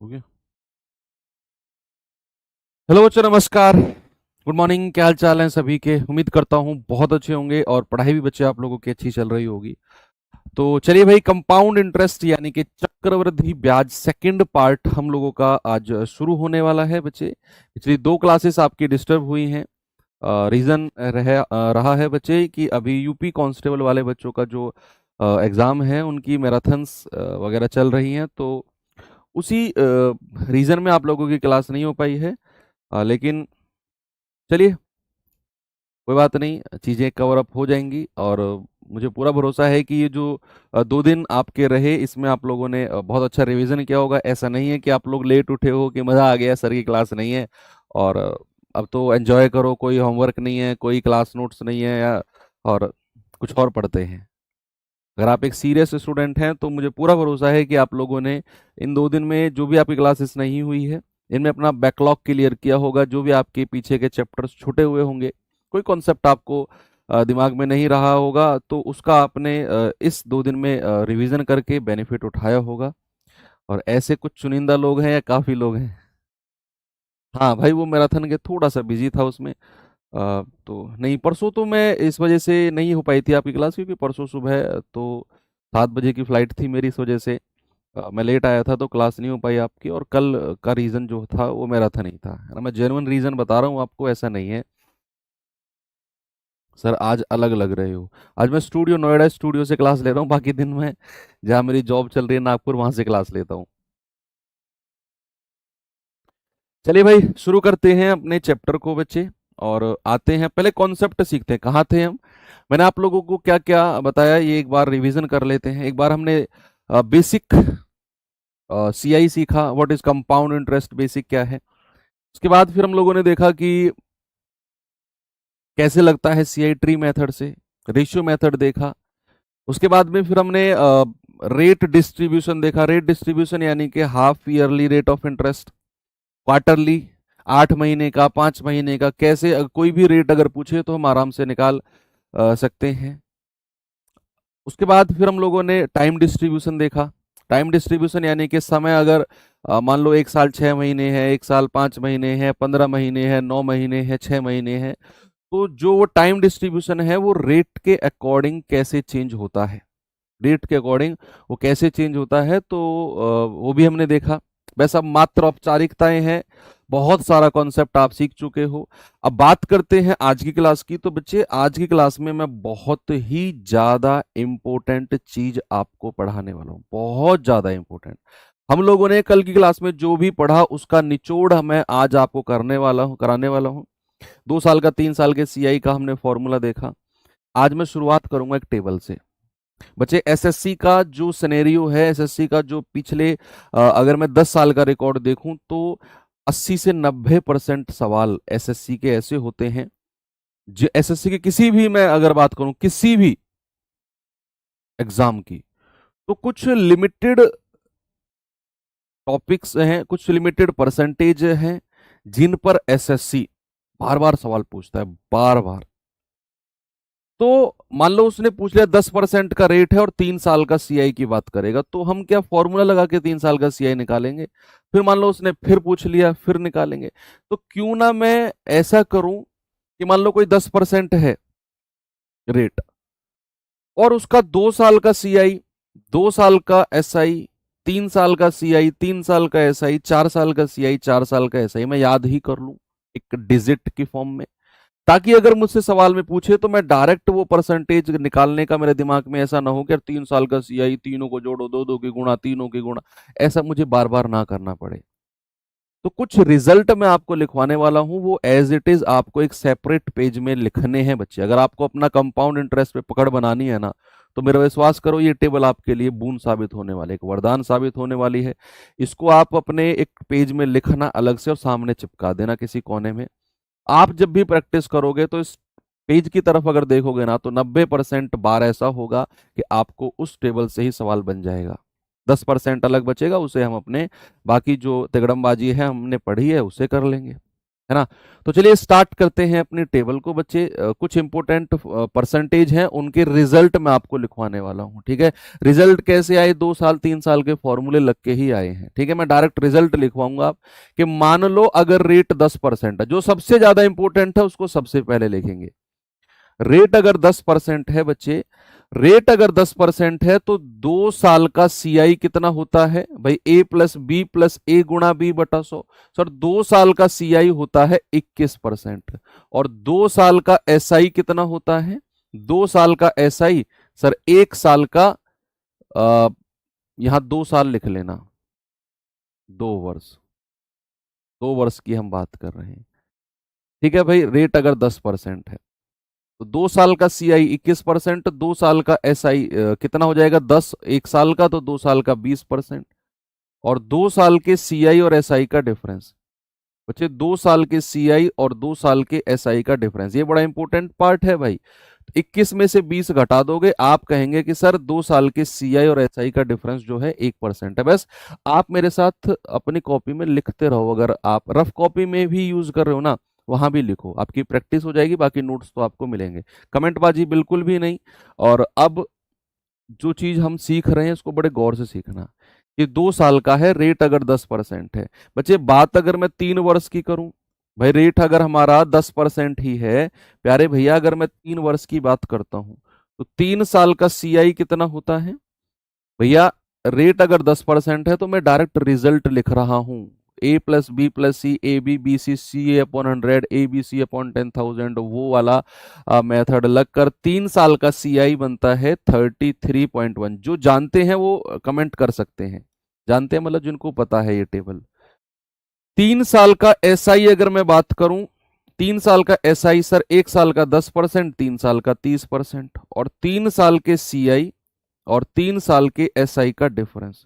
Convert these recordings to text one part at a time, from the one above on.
हो गया। हेलो बच्चों, नमस्कार। Good morning. क्या हाल चाल है सभी के? उम्मीद करता हूँ बहुत अच्छे होंगे और पढ़ाई भी बच्चे आप लोगों की अच्छी चल रही होगी। तो चलिए भाई, कंपाउंड इंटरेस्ट यानी कि चक्रवृद्धि ब्याज सेकंड पार्ट हम लोगों का आज शुरू होने वाला है बच्चे। पिछली दो क्लासेस आपकी डिस्टर्ब हुई हैं। रीज़न रहा है बच्चे कि अभी यूपी कांस्टेबल वाले बच्चों का जो एग्ज़ाम है उनकी मैराथन्स वगैरह चल रही हैं, तो उसी रीज़न में आप लोगों की क्लास नहीं हो पाई है। लेकिन चलिए, कोई बात नहीं, चीज़ें कवर अप हो जाएंगी। और मुझे पूरा भरोसा है कि ये जो 2 दिन आपके रहे इसमें आप लोगों ने बहुत अच्छा रिवीजन किया होगा। ऐसा नहीं है कि आप लोग लेट उठे हो कि मज़ा आ गया, सर की क्लास नहीं है और अब तो एंजॉय करो, कोई होमवर्क नहीं है, कोई क्लास नोट्स नहीं है या और कुछ और पढ़ते हैं। अगर आप एक सीरियस स्टूडेंट हैं तो मुझे पूरा भरोसा है कि आप लोगों ने इन 2 दिन में जो भी आपकी क्लासेस नहीं हुई है इनमें अपना बैकलॉग क्लियर किया होगा। जो भी आपके पीछे के चैप्टर्स छूटे हुए होंगे, कोई कॉन्सेप्ट आपको दिमाग में नहीं रहा होगा, तो उसका आपने इस 2 दिन में रिवीजन करके बेनिफिट उठाया होगा। और ऐसे कुछ चुनिंदा लोग हैं या काफ़ी लोग हैं? हाँ भाई, वो मैराथन के थोड़ा सा बिजी था उसमें। तो नहीं, परसों तो मैं इस वजह से नहीं हो पाई थी आपकी क्लास, क्योंकि परसों सुबह तो 7 बजे की फ़्लाइट थी मेरी। इस वजह से मैं लेट आया था, तो क्लास नहीं हो पाई आपकी। और कल का रीज़न जो था वो मैराथन ही था, है ना। मैं जेन्युइन रीज़न बता रहा हूँ आपको, ऐसा नहीं है सर आज अलग लग रहे हो। आज मैं स्टूडियो, नोएडा स्टूडियो से क्लास ले रहा हूँ। बाकी दिन मैं जहाँ मेरी जॉब चल रही है नागपुर, वहाँ से क्लास लेता हूँ। चलिए भाई, शुरू करते हैं अपने चैप्टर को बच्चे। और आते हैं, पहले कॉन्सेप्ट सीखते हैं। कहाँ थे हम? मैंने आप लोगों को क्या क्या बताया ये एक बार रिवीजन कर लेते हैं। एक बार हमने बेसिक सीआई सीखा, what is compound interest, basic क्या है। उसके बाद फिर हम लोगों ने देखा कि कैसे लगता है सीआई ट्री मेथड से। रेशियो मेथड देखा। उसके बाद में फिर हमने रेट डिस्ट्रीब्यूशन देखा। रेट डिस्ट्रीब्यूशन यानी कि half yearly rate of interest, quarterly, 8 महीने का, 5 महीने का, कैसे कोई भी रेट अगर पूछे तो हम आराम से निकाल सकते हैं। उसके बाद फिर हम लोगों ने टाइम डिस्ट्रीब्यूशन देखा। टाइम डिस्ट्रीब्यूशन यानी कि समय अगर मान लो 1 साल 6 महीने है, 1 साल 5 महीने है, 15 महीने है, 9 महीने है, 6 महीने है, तो जो वो टाइम डिस्ट्रीब्यूशन है वो रेट के अकॉर्डिंग कैसे चेंज होता है। रेट के अकॉर्डिंग वो कैसे चेंज होता है, तो वो भी हमने देखा। वैसा मात्र औपचारिकताएं हैं, बहुत सारा कॉन्सेप्ट आप सीख चुके हो। अब बात करते हैं आज की क्लास की। तो बच्चे, आज की क्लास में मैं बहुत ही ज्यादा इंपॉर्टेंट चीज आपको पढ़ाने वाला हूँ, बहुत ज्यादा इंपॉर्टेंट। हम लोगों ने कल की क्लास में जो भी पढ़ा उसका निचोड़ मैं आज आपको कराने वाला हूँ। 2 साल का, 3 साल के सीआई का हमने फॉर्मूला देखा। आज मैं शुरुआत करूंगा एक टेबल से। बच्चे, एसएससी का जो सिनेरियो है, एसएससी का जो पिछले अगर मैं 10 साल का रिकॉर्ड देखूं तो 80 से 90% सवाल एसएससी के ऐसे होते हैं जो एसएससी के किसी भी, मैं अगर बात करूं किसी भी एग्जाम की, तो कुछ लिमिटेड टॉपिक्स हैं, कुछ लिमिटेड परसेंटेज हैं जिन पर एसएससी बार बार सवाल पूछता है, बार बार। तो मान लो उसने पूछ लिया 10% का रेट है और 3 साल का सीआई की बात करेगा, तो हम क्या फॉर्मूला लगा के 3 साल का सीआई निकालेंगे? फिर मान लो उसने फिर पूछ लिया, फिर निकालेंगे। तो क्यों ना मैं ऐसा करूं कि मान लो कोई 10% है रेट और उसका 2 साल का सीआई, 2 साल का एसआई, 3 साल का सीआई, 3 साल का एसआई, 4 साल का सीआई, 4 साल का एसआई मैं याद ही कर लूं एक डिजिट की फॉर्म में, ताकि अगर मुझसे सवाल में पूछे तो मैं डायरेक्ट वो परसेंटेज निकालने का मेरे दिमाग में ऐसा ना हो कि यार 3 साल का सीआई, तीनों को जोड़ो, दो दो की गुणा, तीनों की गुणा, ऐसा मुझे बार बार ना करना पड़े। तो कुछ रिजल्ट मैं आपको लिखवाने वाला हूं, वो एज इट इज आपको एक सेपरेट पेज में लिखने हैं बच्चे। अगर आपको अपना कंपाउंड इंटरेस्ट पे पकड़ बनानी है ना, तो मेरा विश्वास करो ये टेबल आपके लिए बूंद साबित होने वाले, एक वरदान साबित होने वाली है। इसको आप अपने एक पेज में लिखना अलग से और सामने चिपका देना किसी कोने में। आप जब भी प्रैक्टिस करोगे तो इस पेज की तरफ अगर देखोगे ना, तो 90% बार ऐसा होगा कि आपको उस टेबल से ही सवाल बन जाएगा। 10% अलग बचेगा, उसे हम अपने बाकी जो तिगड़मबाजी है हमने पढ़ी है उसे कर लेंगे। है ना। तो चलिए स्टार्ट करते हैं अपनी टेबल को बच्चे। कुछ इंपॉर्टेंट परसेंटेज हैं, उनके रिजल्ट मैं आपको लिखवाने वाला हूं, ठीक है। रिजल्ट कैसे आए, 2 साल 3 साल के फॉर्मूले लग के ही आए हैं, ठीक है। मैं डायरेक्ट रिजल्ट लिखवाऊंगा आप कि मान लो अगर रेट 10% है, जो सबसे ज्यादा इंपॉर्टेंट है उसको सबसे पहले लिखेंगे। रेट अगर 10% है बच्चे, रेट अगर 10% है तो 2 साल का सीआई कितना होता है भाई, a+b+a गुणा b बटा 100। सर 2 साल का सीआई होता है 21%। और 2 साल का एसआई कितना होता है, 2 साल का एसआई सर 1 साल का, आ, यहां 2 साल लिख लेना, 2 वर्ष, 2 वर्ष की हम बात कर रहे हैं, ठीक है भाई। रेट अगर 10% है तो 2 साल का सी आई 21%, 2 साल का एस आई कितना हो जाएगा 10, 1 साल का तो 2 साल का 20%। और 2 साल के सी आई और एस आई का डिफरेंस बच्चे, 2 साल के सी आई और 2 साल के एस आई का डिफरेंस, ये बड़ा इंपॉर्टेंट पार्ट है भाई। 21 में से 20 घटा दोगे, आप कहेंगे कि सर 2 साल के सी आई और एस आई का डिफरेंस जो है 1% है। बस आप मेरे साथ अपनी कॉपी में लिखते रहो, अगर आप रफ कॉपी में भी यूज कर रहे हो ना वहां भी लिखो, आपकी प्रैक्टिस हो जाएगी, बाकी नोट्स तो आपको मिलेंगे। कमेंटबाजी बिल्कुल भी नहीं। और अब जो चीज हम सीख रहे हैं उसको बड़े गौर से सीखना। ये 2 साल का है, रेट अगर 10% है बच्चे, बात अगर मैं 3 वर्ष की करूं, भाई रेट अगर हमारा 10% ही है प्यारे भैया, अगर मैं 3 वर्ष की बात करता हूं तो 3 साल का सीआई कितना होता है भैया। रेट अगर 10% है तो मैं डायरेक्ट रिजल्ट लिख रहा हूं, a+b+c, a b b c upon 100, a b c upon 10,000, वो वाला मेथड लगकर 3 साल का सीआई बनता है 33.1। जो जानते हैं वो कमेंट कर सकते हैं, जानते हैं मतलब जिनको पता है ये टेबल। 3 साल का एसआई अगर मैं बात करूं, 3 साल का एसआई सर 1 साल का 10%, 3 साल का 30%। और 3 साल के सीआई और 3 साल के एसआई का डिफरेंस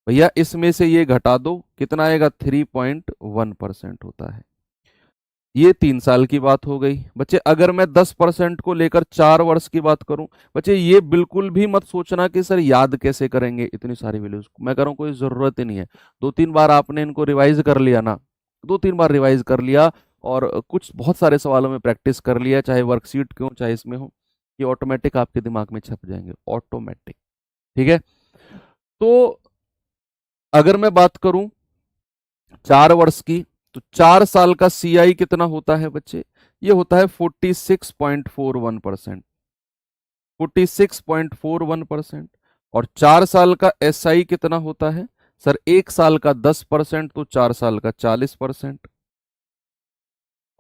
भैया, इसमें से ये घटा दो, कितना आएगा 3.1% होता है। ये 3 साल की बात हो गई बच्चे। अगर मैं 10% को लेकर 4 वर्ष की बात करूं बच्चे, ये बिल्कुल भी मत सोचना कि सर याद कैसे करेंगे इतनी सारी वैल्यूज, मैं कह रहा हूं कोई जरूरत ही नहीं है। 2-3 बार आपने इनको रिवाइज कर लिया ना, 2-3 बार रिवाइज कर लिया और कुछ बहुत सारे सवालों में प्रैक्टिस कर लिया, चाहे वर्कशीट क्यों चाहे इसमें हो, ये ऑटोमेटिक आपके दिमाग में छप जाएंगे, ऑटोमेटिक, ठीक है। तो अगर मैं बात करूं 4 वर्ष की, तो 4 साल का सीआई कितना होता है बच्चे, ये होता है 46.41%, 46.41%। और 4 साल का एसआई कितना होता है सर, 1 साल का 10% तो 4 साल का 40%।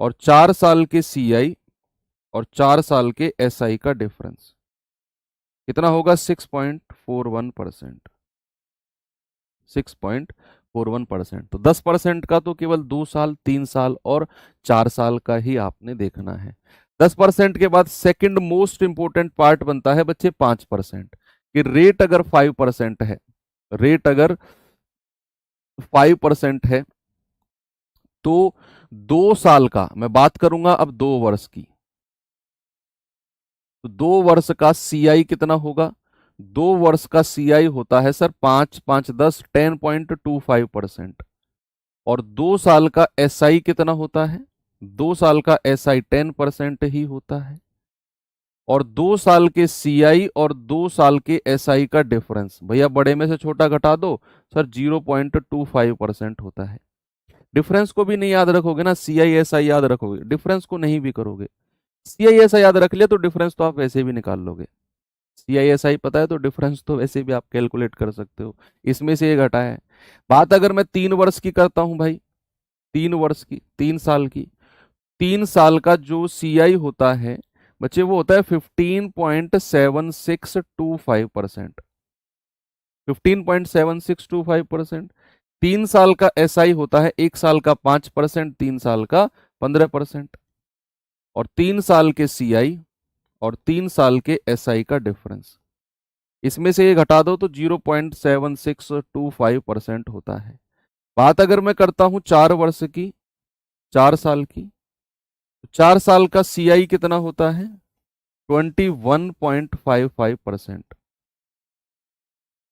और 4 साल के सीआई और 4 साल के एसआई का डिफरेंस कितना होगा 6.41%, 6.41%। तो 10% का तो केवल 2 साल 3 साल और 4 साल का ही आपने देखना है। 10% के बाद सेकंड मोस्ट इंपोर्टेंट पार्ट बनता है बच्चे 5%, कि रेट अगर 5% है, रेट अगर 5% है तो 2 साल का मैं बात करूंगा अब 2 वर्ष की, तो 2 वर्ष का सीआई कितना होगा, 2 वर्ष का सीआई होता है सर 5 5 10 10.25%। और 2 साल का एसआई कितना होता है, 2 साल का एसआई 10% ही होता है। और 2 साल के सीआई और 2 साल के एसआई का डिफरेंस भैया, बड़े में से छोटा घटा दो सर 0.25% होता है। डिफरेंस को भी नहीं याद रखोगे ना, सीआई एसआई याद रखोगे, डिफरेंस को नहीं भी करोगे। सीआई एसआई याद रख लिया तो डिफरेंस तो आप वैसे भी निकाल लोगे, सीआईएसआई पता है तो डिफरेंस तो वैसे भी आप कैलकुलेट कर सकते हो, इसमें से ये घटा है। बात अगर मैं 3 वर्ष की करता हूं भाई, 3 वर्ष की, 3 साल की, 3 साल का जो सीआई होता है बच्चे वो होता है 15.7625%, 15.7625%। 3 साल का एसआई होता है 1 साल का 5%, 3 साल का 15%। और 3 साल के सीआई और 3 साल के एसआई का डिफरेंस, इसमें से ये घटा दो तो 0.7625% होता है। बात अगर मैं करता हूं 4 वर्ष की, 4 साल की, तो 4 साल का सीआई कितना होता है 21.55%।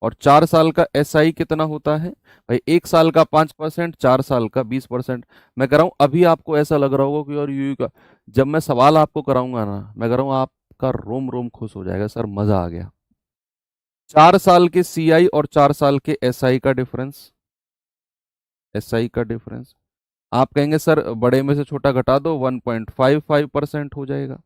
और 4 साल का एसआई कितना होता है भाई? 1 साल का 5%, 4 साल का 20%। मैं कह रहा हूं अभी आपको ऐसा लग रहा होगा कि यार यू का, जब मैं सवाल आपको कराऊंगा ना, मैं कह रहा हूं आपका रोम रोम खुश हो जाएगा, सर मजा आ गया। 4 साल के सीआई और 4 साल के एसआई का डिफरेंस, एसआई का डिफरेंस आप कहेंगे सर बड़े में से छोटा घटा दो, 1.55% हो जाएगा।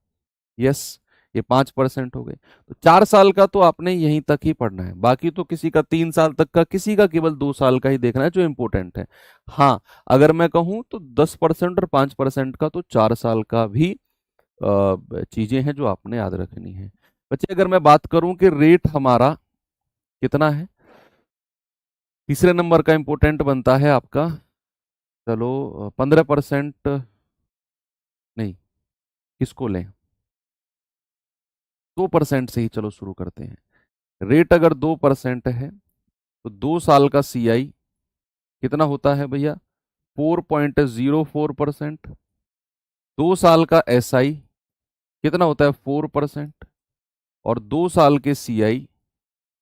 यस, ये 5% हो गए। तो 4 साल का तो आपने यहीं तक ही पढ़ना है, बाकी तो किसी का 3 साल तक का, किसी का केवल 2 साल का ही देखना है जो इंपॉर्टेंट है। हाँ, अगर मैं कहूँ तो 10% और 5% का तो 4 साल का भी चीजें हैं जो आपने याद रखनी है। बच्चे अगर मैं बात करूं कि रेट हमारा कितना है, तीसरे नंबर का इंपॉर्टेंट बनता है आपका, चलो 15%, नहीं, किसको लें, 2% से ही चलो शुरू करते हैं। रेट अगर 2% है तो 2 साल का सीआई कितना होता है भैया? 4.04%। 2 साल का एसआई कितना होता है? 4%। और 2 साल के सीआई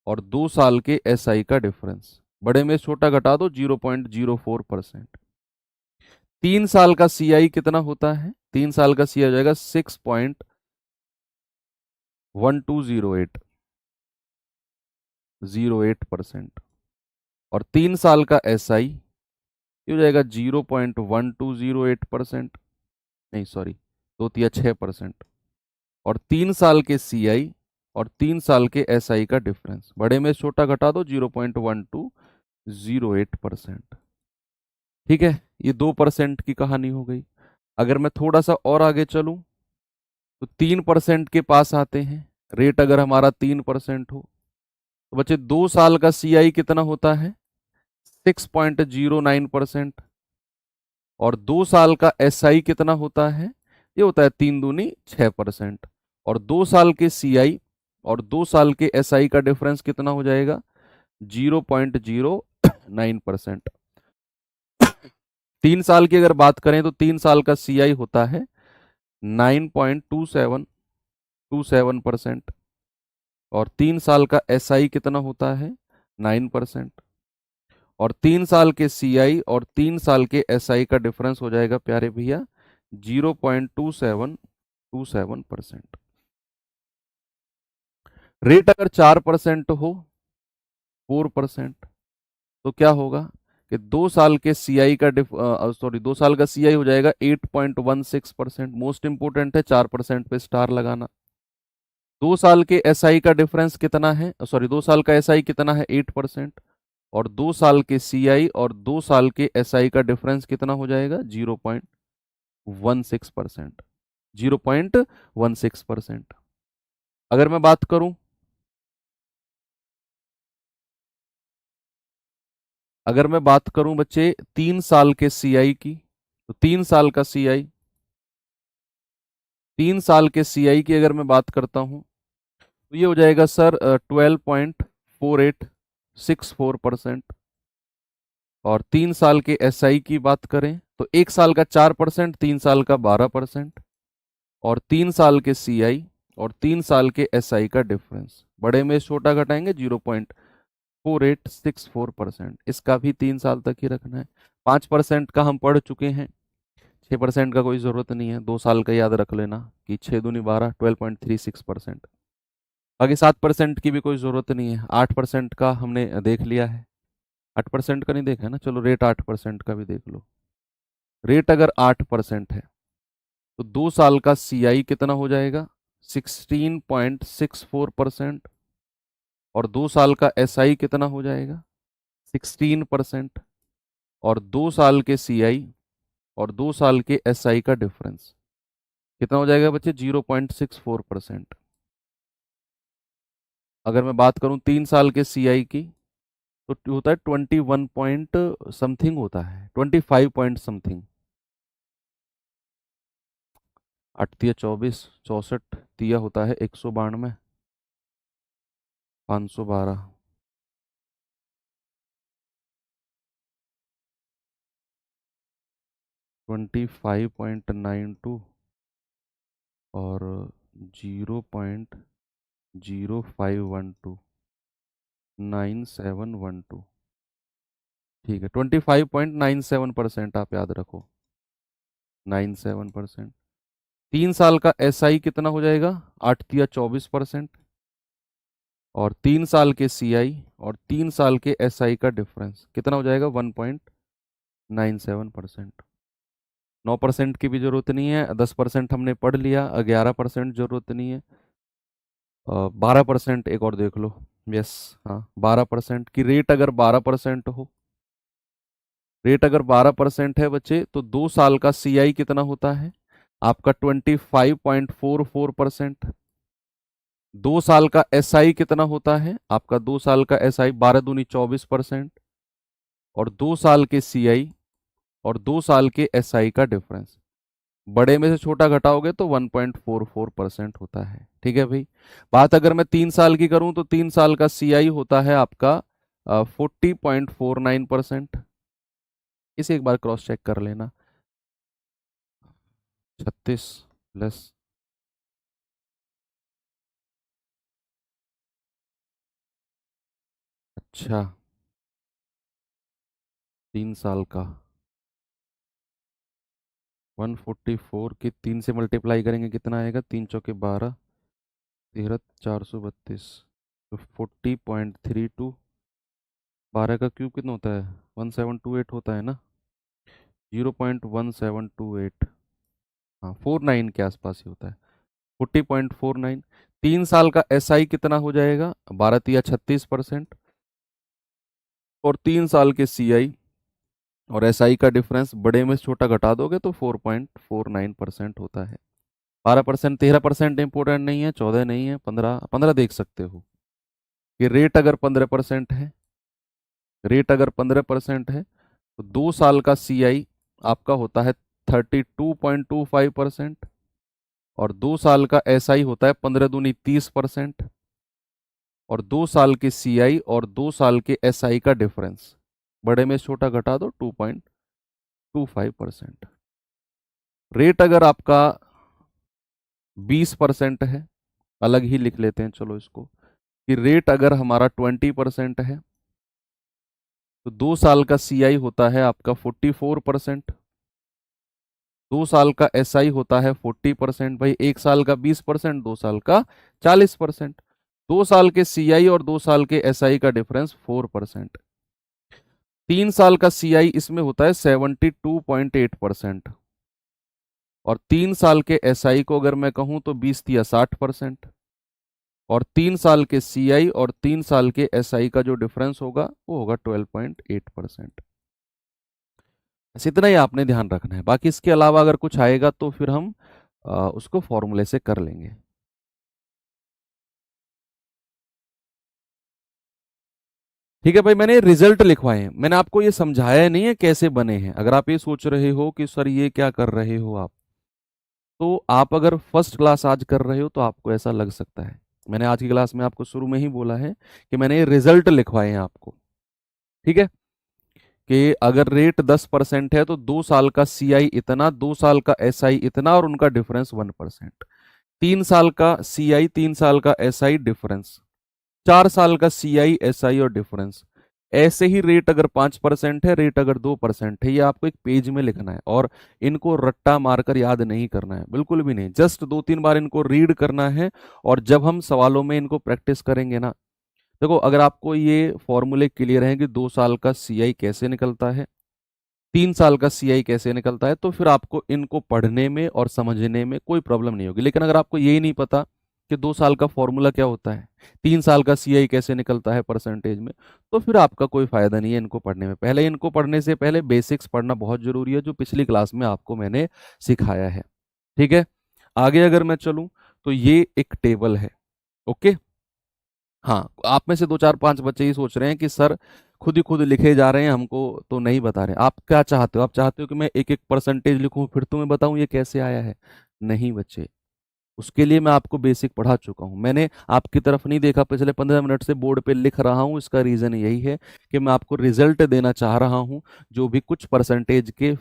और 2 साल के एसआई का डिफरेंस, बड़े में छोटा घटा दो, 0.04%। 3 साल का सीआई कितना होता है? 3 साल का सीआई हो जाएगा 6.1208%। और 3 साल का एसआई ये हो जाएगा 0.1208%, नहीं सॉरी, 2 तिया 6%। और 3 साल के सीआई और 3 साल के एसआई का डिफरेंस, बड़े में छोटा घटा दो, 0.1208%। ठीक है, ये 2% की कहानी हो गई। अगर मैं थोड़ा सा और आगे चलूं तो 3% के पास आते हैं। रेट अगर हमारा 3% हो तो बच्चे 2 साल का सीआई कितना होता है? 6.09%। और 2 साल का एसआई कितना होता है? ये होता है 3 दूनी 6%। और 2 साल के सीआई और 2 साल के एसआई का डिफरेंस कितना हो जाएगा? 0.09%। 3 साल की अगर बात करें तो 3 साल का सीआई होता है 9.2727%। और 3 साल का एसआई कितना होता है? 9%। और 3 साल के सीआई और 3 साल के एसआई का डिफरेंस हो जाएगा प्यारे भैया 0.2727%। रेट अगर 4% हो, 4%, तो क्या होगा कि 2 साल के सीआई का सॉरी 2 साल का सीआई हो जाएगा 8.16%। मोस्ट इंपोर्टेंट है 4% पे स्टार लगाना। 2 साल के एसआई का डिफरेंस कितना है, सॉरी 2 साल का एसआई कितना है? 8%। और 2 साल के सीआई और 2 साल के एसआई का डिफरेंस कितना हो जाएगा? 0.16%। 0.16%। अगर मैं बात करूं, अगर मैं बात करूं बच्चे 3 साल के सीआई की, तो 3 साल के सीआई की अगर मैं बात करता हूं तो ये हो जाएगा सर 12.4864%। और 3 साल के एसआई की बात करें तो 1 साल का 4%, 3 साल का 12%। और 3 साल के सीआई और 3 साल के एसआई का डिफरेंस, बड़े में छोटा घटाएंगे, 0.4864%। इसका भी 3 साल तक ही रखना है। 5% का हम पढ़ चुके हैं, 6% का कोई जरूरत नहीं है, 2 साल का याद रख लेना कि 6 दूनी 12, 12.36%। बाकी 7% की भी कोई जरूरत नहीं है। 8% का हमने देख लिया है, 8% का नहीं देखा है ना, चलो रेट 8% का भी देख लो। रेट अगर 8% है तो 2 साल का सीआई कितना हो जाएगा? 16.64%। और 2 साल का एसआई कितना हो जाएगा? 16%। और 2 साल के सीआई और 2 साल के एसआई का डिफरेंस कितना हो जाएगा बच्चे? 0.64%। अगर मैं बात करूं 3 साल के सीआई की तो होता है 21 पॉइंट समथिंग, होता है 25 पॉइंट समथिंग। 8 तिया 24, 64 तिया होता है 192, 512, 25.92 और 0.0512। 9712, ठीक है, 25.97% आप याद रखो, 97%। 3 साल का SI कितना हो जाएगा, 8 या 24%। और 3 साल के CI और 3 साल के SI का डिफरेंस कितना हो जाएगा, 1.97%। 9% की भी जरूरत नहीं है, 10% हमने पढ़ लिया, 11% जरूरत नहीं है, 12% एक और देख लो। यस, हाँ, 12% की रेट अगर 12% हो, रेट अगर 12% है बच्चे, तो 2 साल का CI कितना होता है आपका, 25.44%। 2 साल का SI कितना होता है आपका, 2 साल का SI 12 दूनी 24%। और 2 साल के CI और 2 साल के SI का डिफरेंस, बड़े में से छोटा घटाओगे तो 1.44% होता है। ठीक है भाई। बात अगर मैं 3 साल की करूं तो 3 साल का CI होता है आपका 40.49%। इसे एक बार क्रॉस चेक कर लेना, 36 प्लस, अच्छा, 3 साल का 144 की 3 से मल्टीप्लाई करेंगे कितना आएगा, 3 चौके 12, 13, 432, तो 40.32, 12 का क्यूब कितना होता है, 1728 होता है ना, 0.1728, हाँ 49 के आसपास ही होता है, 40.49। 3 साल का SI कितना हो जाएगा, 12 या 36%। और 3 साल के CI और SI का डिफरेंस बड़े में से छोटा घटा दोगे तो 4.49% होता है। 12%, 13% इंपोर्टेंट नहीं है, 14 नहीं है, 15, 15 देख सकते हो। कि रेट अगर 15% है, रेट अगर 15% है, तो 2 साल का CI आपका होता है 32.25%। और 2 साल का SI होता है 15 दूनी 30%। और 2 साल के CI और 2 साल के SI का डिफरेंस, बड़े में से छोटा घटा दो, 2.25%। रेट अगर आपका 20% है, अलग ही लिख लेते हैं चलो इसको, कि रेट अगर हमारा 20% है, तो 2 साल का CI होता है आपका 44%। 2 साल का SI होता है 40%। भाई 1 साल का 20%, 2 साल का 40%। 2 साल के CI और 2 साल के SI का डिफरेंस 4%। 3 साल का CI इसमें होता है 72.8%। और 3 साल के SI को अगर मैं कहूं तो 20 या 60%। और 3 साल के CI और 3 साल के SI का जो डिफरेंस होगा वो होगा 12.8%। बस इतना ही आपने ध्यान रखना है, बाकी इसके अलावा अगर कुछ आएगा तो फिर हम उसको फॉर्मूले से कर लेंगे। ठीक है भाई, मैंने रिजल्ट लिखवाए हैं, मैंने आपको ये समझाया नहीं है कैसे बने हैं। अगर आप ये सोच रहे हो कि सर ये क्या कर रहे हो आप, तो आप अगर फर्स्ट क्लास आज कर रहे हो तो आपको ऐसा लग सकता है। मैंने आज की क्लास में आपको शुरू में ही बोला है कि मैंने ये रिजल्ट लिखवाए हैं आपको। ठीक है, कि अगर रेट 10% है तो 2 साल का CI इतना, 2 साल का SI इतना, और उनका डिफरेंस 1%। 3 साल का CI, 3 साल का SI डिफरेंस, 4 साल का CI SI और डिफरेंस। ऐसे ही रेट अगर 5% है, रेट अगर 2% है, ये आपको एक पेज में लिखना है। और इनको रट्टा मारकर याद नहीं करना है, बिल्कुल भी नहीं, जस्ट 2-3 बार इनको रीड करना है। और जब हम सवालों में इनको प्रैक्टिस करेंगे ना, देखो अगर आपको ये फॉर्मूले क्लियर हैं कि 2 साल का CI कैसे निकलता है, 3 साल का CI कैसे निकलता है, तो फिर आपको इनको पढ़ने में और समझने में कोई प्रॉब्लम नहीं होगी। लेकिन अगर आपको यही नहीं पता कि 2 साल का फॉर्मूला क्या होता है, 3 साल का CI कैसे निकलता है परसेंटेज में, तो फिर आपका कोई फायदा नहीं है इनको पढ़ने में। पहले इनको पढ़ने से पहले बेसिक्स पढ़ना बहुत जरूरी है, जो पिछली क्लास में आपको मैंने सिखाया है। ठीक है, आगे अगर मैं चलूं तो ये एक टेबल है। ओके, हाँ, आप में से 2 4 5 बच्चे ही सोच रहे हैं कि सर खुद ही खुद लिखे जा रहे हैं, हमको तो नहीं बता रहे। आप क्या चाहते हो, आप चाहते हो कि मैं एक एक परसेंटेज लिखूं फिर तुम्हें बताऊं ये कैसे आया है? नहीं बच्चे, उसके लिए मैं आपको बेसिक पढ़ा चुका हूं। मैंने आपकी तरफ नहीं देखा, पिछले 15 मिनट से बोर्ड पे लिख रहा हूं। इसका रीजन यही है कि मैं आपको रिजल्ट देना चाह रहा हूं। जो भी कुछ परसेंटेज के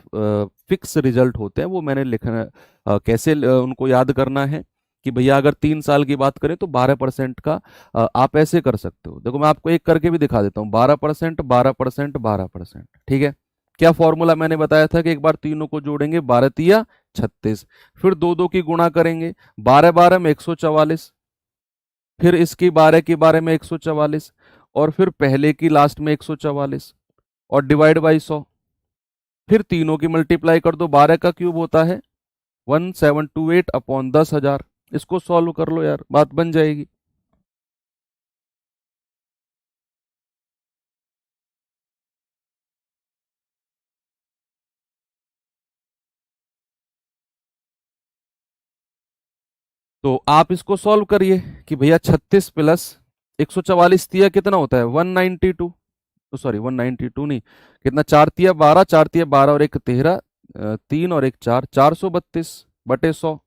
फिक्स रिजल्ट होते हैं वो मैंने लिखना, कैसे उनको याद करना है कि भैया अगर 3 साल की बात करें तो 12% का आप ऐसे कर सकते हो। देखो मैं आपको एक करके भी दिखा देता हूँ, 12%, 12%, 12%। ठीक है, क्या फॉर्मूला मैंने बताया था कि एक बार तीनों को जोड़ेंगे, 12 36, फिर दो दो की गुणा करेंगे, 12 में 144, फिर इसकी 12 में 144, और फिर पहले की लास्ट में 144, और डिवाइड बाई 100, फिर तीनों की मल्टीप्लाई कर दो, 12 का क्यूब होता है 1728 अपॉन 10,000। इसको सॉल्व कर लो यार, बात बन जाएगी। तो आप इसको सॉल्व करिए कि भैया 36 प्लस 144 तिया कितना होता है 192, तो सॉरी 192 नहीं, कितना, 4 तिया 12, 4 तिया 12 और एक 13, 3 और एक 4, 432/100,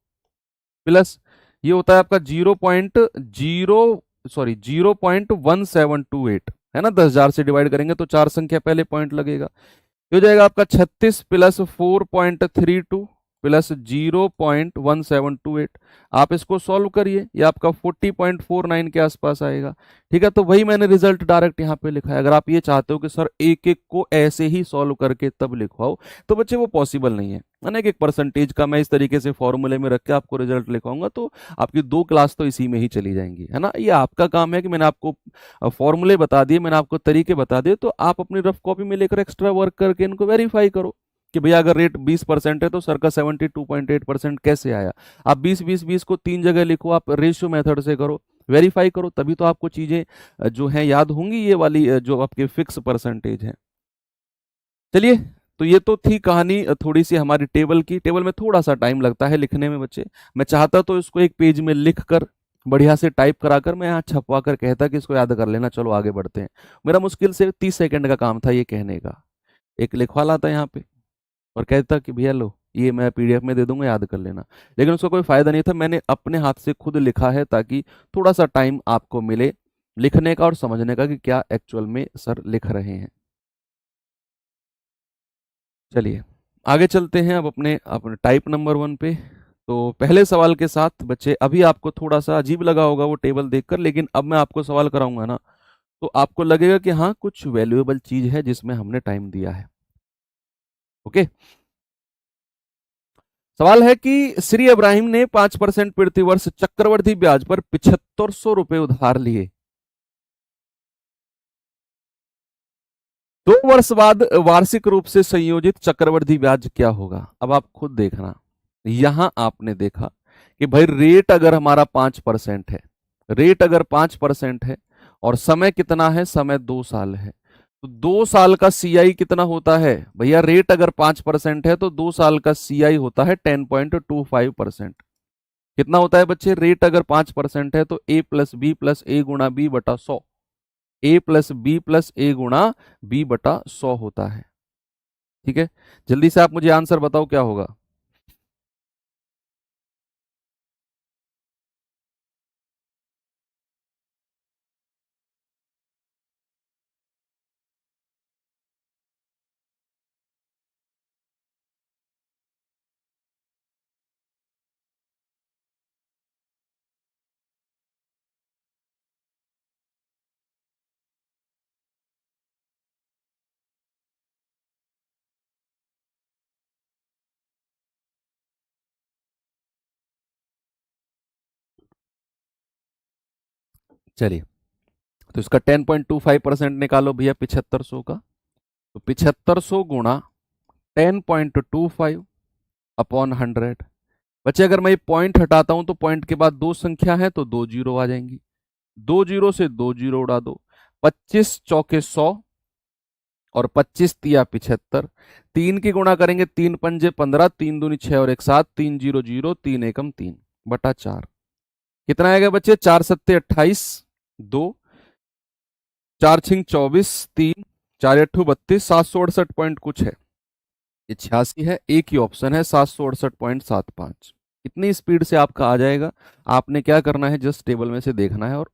प्लस ये होता है आपका 0.1728, है ना, 10,000 से डिवाइड करेंगे तो 4 संख्या पहले पॉइंट लगेगा। ये हो जाएगा आपका 36 प्लस 4.32 प्लस 0.1728। आप इसको सॉल्व करिए, ये आपका 40.49 के आसपास आएगा। ठीक है, तो वही मैंने रिजल्ट डायरेक्ट यहाँ पे लिखा है। अगर आप ये चाहते हो कि सर एक एक को ऐसे ही सॉल्व करके तब लिखवाओ, तो बच्चे वो पॉसिबल नहीं है ना। एक परसेंटेज का मैं इस तरीके से फॉर्मूले में रख के आपको रिजल्ट लिखवाऊंगा तो आपकी 2 क्लास तो इसी में ही चली जाएंगी, है ना। ये आपका काम है कि मैंने आपको फॉर्मूले बता दिए, मैंने आपको तरीके बता दिए, तो आप अपनी रफ कॉपी में लेकर एक्स्ट्रा वर्क करके इनको वेरीफाई करो कि भैया अगर रेट 20% है तो सर का 72.8% कैसे आया। आप 20-20-20 को 3 जगह लिखो, आप रेशियो मेथड से करो, वेरीफाई करो, तभी तो आपको चीजें जो हैं याद होंगी, ये वाली जो आपके फिक्स परसेंटेज है। चलिए, तो ये तो थी कहानी थोड़ी सी हमारी टेबल की। टेबल में थोड़ा सा टाइम लगता है लिखने में बच्चे, मैं चाहता तो इसको एक पेज में लिख कर बढ़िया से टाइप कराकर मैं यहाँ छपवा कर कहता कि इसको याद कर लेना, चलो आगे बढ़ते हैं। मेरा मुश्किल से 30 सेकंड का काम था ये कहने का, एक लिखवा लाता यहाँ पे और कहता कि भैया लो ये मैं पीडीएफ में दे दूंगा, याद कर लेना। लेकिन उसका कोई फायदा नहीं था, मैंने अपने हाथ से खुद लिखा है ताकि थोड़ा सा टाइम आपको मिले लिखने का और समझने का कि क्या एक्चुअल में सर लिख रहे हैं। चलिए आगे चलते हैं अब अपने अपने टाइप नंबर 1 पे। तो पहले सवाल के साथ बच्चे, अभी आपको थोड़ा सा अजीब लगा होगा वो टेबल देखकर, लेकिन अब मैं आपको सवाल कराऊंगा ना तो आपको लगेगा कि हाँ कुछ वैल्यूएबल चीज है जिसमें हमने टाइम दिया है। ओके, सवाल है कि श्री इब्राहिम ने 5% प्रति वर्ष चक्रवर्ती ब्याज पर 7500 रुपए उधार लिए। 2 वर्ष बाद वार्षिक रूप से संयोजित चक्रवर्ती ब्याज क्या होगा। अब आप खुद देखना, यहां आपने देखा कि भाई रेट अगर हमारा 5% है, रेट अगर 5% है और समय कितना है, समय 2 साल है, तो 2 साल का सीआई कितना होता है भैया। रेट अगर 5% है तो 2 साल का सीआई होता है 10.25%। कितना होता है बच्चे, रेट अगर 5% है तो ए प्लस बी प्लस ए गुणा बी बटा 100, ए प्लस बी प्लस ए गुणा बी बटा 100 होता है। ठीक है, जल्दी से आप मुझे आंसर बताओ क्या होगा। चलिए, तो इसका 10.25% निकालो भैया 7500 का, तो 7500 गुणा 10.25 अपॉन 100। बच्चे अगर मैं ये पॉइंट हटाता हूं तो पॉइंट के बाद दो संख्या है तो दो जीरो आ जाएंगी, दो जीरो से दो जीरो उड़ा दो, 25 चौके 100 और 25 तिया 75, 3 की गुणा करेंगे, 3 पंजे 15, 3 दूनी 6 और 1 7, 3 0 0, 3 एकम 3 बटा 4। कितना आएगा बच्चे, 4 सत्ते 28, 2 4 छिंग 24, 3 4 8 32, 768 पॉइंट कुछ है, ये 86 है। एक ही ऑप्शन है 768.75। इतनी स्पीड से आपका आ जाएगा। आपने क्या करना है, जस्ट टेबल में से देखना है और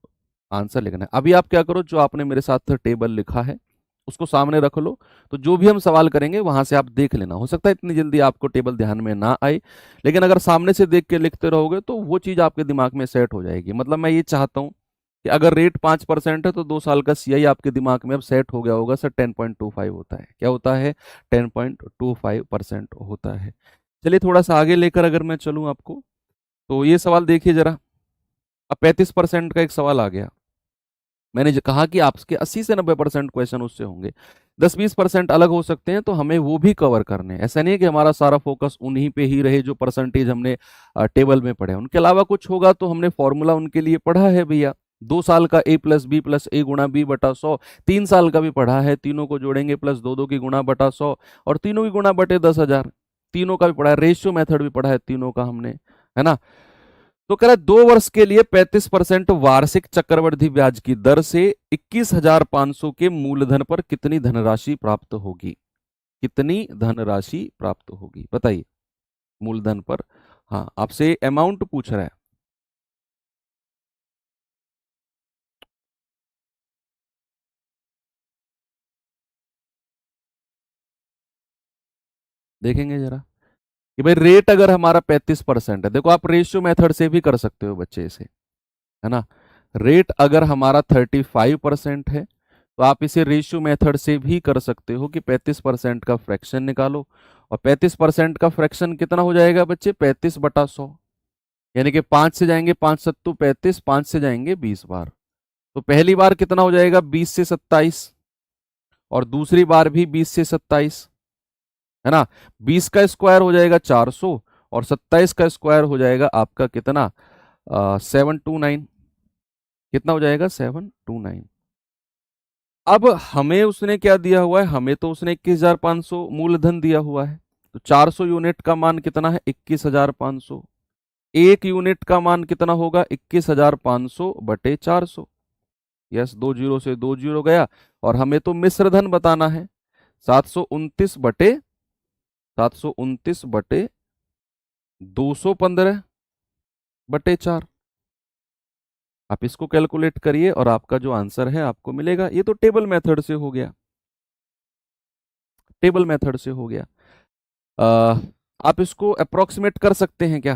आंसर लिखना है। अभी आप क्या करो, जो आपने मेरे साथ टेबल लिखा है उसको सामने रख लो, तो जो भी हम सवाल करेंगे वहां से आप देख लेना। हो सकता है इतनी जल्दी आपको टेबल ध्यान में ना आए, लेकिन अगर सामने से देख के लिखते रहोगे तो वो चीज आपके दिमाग में सेट हो जाएगी। मतलब मैं ये चाहता हूँ कि अगर रेट 5% है तो 2 साल का सीआई आपके दिमाग में अब सेट हो गया होगा सर, 10.25 होता है। क्या होता है? 10.25% होता है। चलिए थोड़ा सा आगे लेकर अगर मैं चलूं आपको, तो ये सवाल देखिए जरा। अब 35% का एक सवाल आ गया। मैंने जो कहा कि आपके 80 से 90% क्वेश्चन उससे होंगे, 10-20% अलग हो सकते हैं, तो हमें वो भी कवर करने हैं। ऐसा नहीं है कि हमारा सारा फोकस उन्हीं पे ही रहे जो परसेंटेज हमने टेबल में पढ़े। उनके अलावा कुछ होगा तो हमने फॉर्मूला उनके लिए पढ़ा है भैया। 2 साल का A+B+A गुणा B/100, 3 साल का भी पढ़ा है, तीनों को जोड़ेंगे प्लस 2 की गुणा बटा 100 और तीनों की गुणा बटे 10,000, तीनों का भी पढ़ा है। रेशियो मेथड भी पढ़ा है तीनों का हमने, है ना। तो कह रहा है 2 वर्ष के लिए 35% वार्षिक चक्रवृद्धि ब्याज की दर से 21,500 के मूलधन पर कितनी धनराशि प्राप्त होगी? कितनी धनराशि प्राप्त होगी बताइए मूलधन पर। हाँ, आपसे अमाउंट पूछ रहा है। देखेंगे जरा कि भाई रेट अगर हमारा 35% है, देखो आप रेशियो मेथड से भी कर सकते हो बच्चे इसे, है ना। रेट अगर हमारा 35% है तो आप इसे रेशियो मेथड से भी कर सकते हो कि 35% का फ्रैक्शन निकालो, और 35% का फ्रैक्शन कितना हो जाएगा बच्चे? 35/100, यानी कि 5 से जाएंगे 5×7=35, 5 से जाएंगे 20 बार। तो पहली बार कितना हो जाएगा? 20 से 27, और दूसरी बार भी 20 से 27, है ना। 20 का स्क्वायर हो जाएगा 400, और 27 का स्क्वायर हो जाएगा आपका कितना? 729। कितना हो जाएगा? 729। अब हमें उसने क्या दिया हुआ है? हमें तो उसने 21,500 मूलधन दिया हुआ है, तो 400 यूनिट का मान कितना है? 21,500। एक यूनिट का मान कितना होगा? 21,500/400। यस, 2 जीरो से 2 जीरो गया, और हमें तो मिश्र धन बताना है। 729/215/4। आप इसको कैलकुलेट करिए और आपका जो आंसर है आपको मिलेगा। ये तो टेबल मेथड से हो गया, टेबल मेथड से हो गया। आ, आप इसको अप्रोक्सीमेट कर सकते हैं क्या?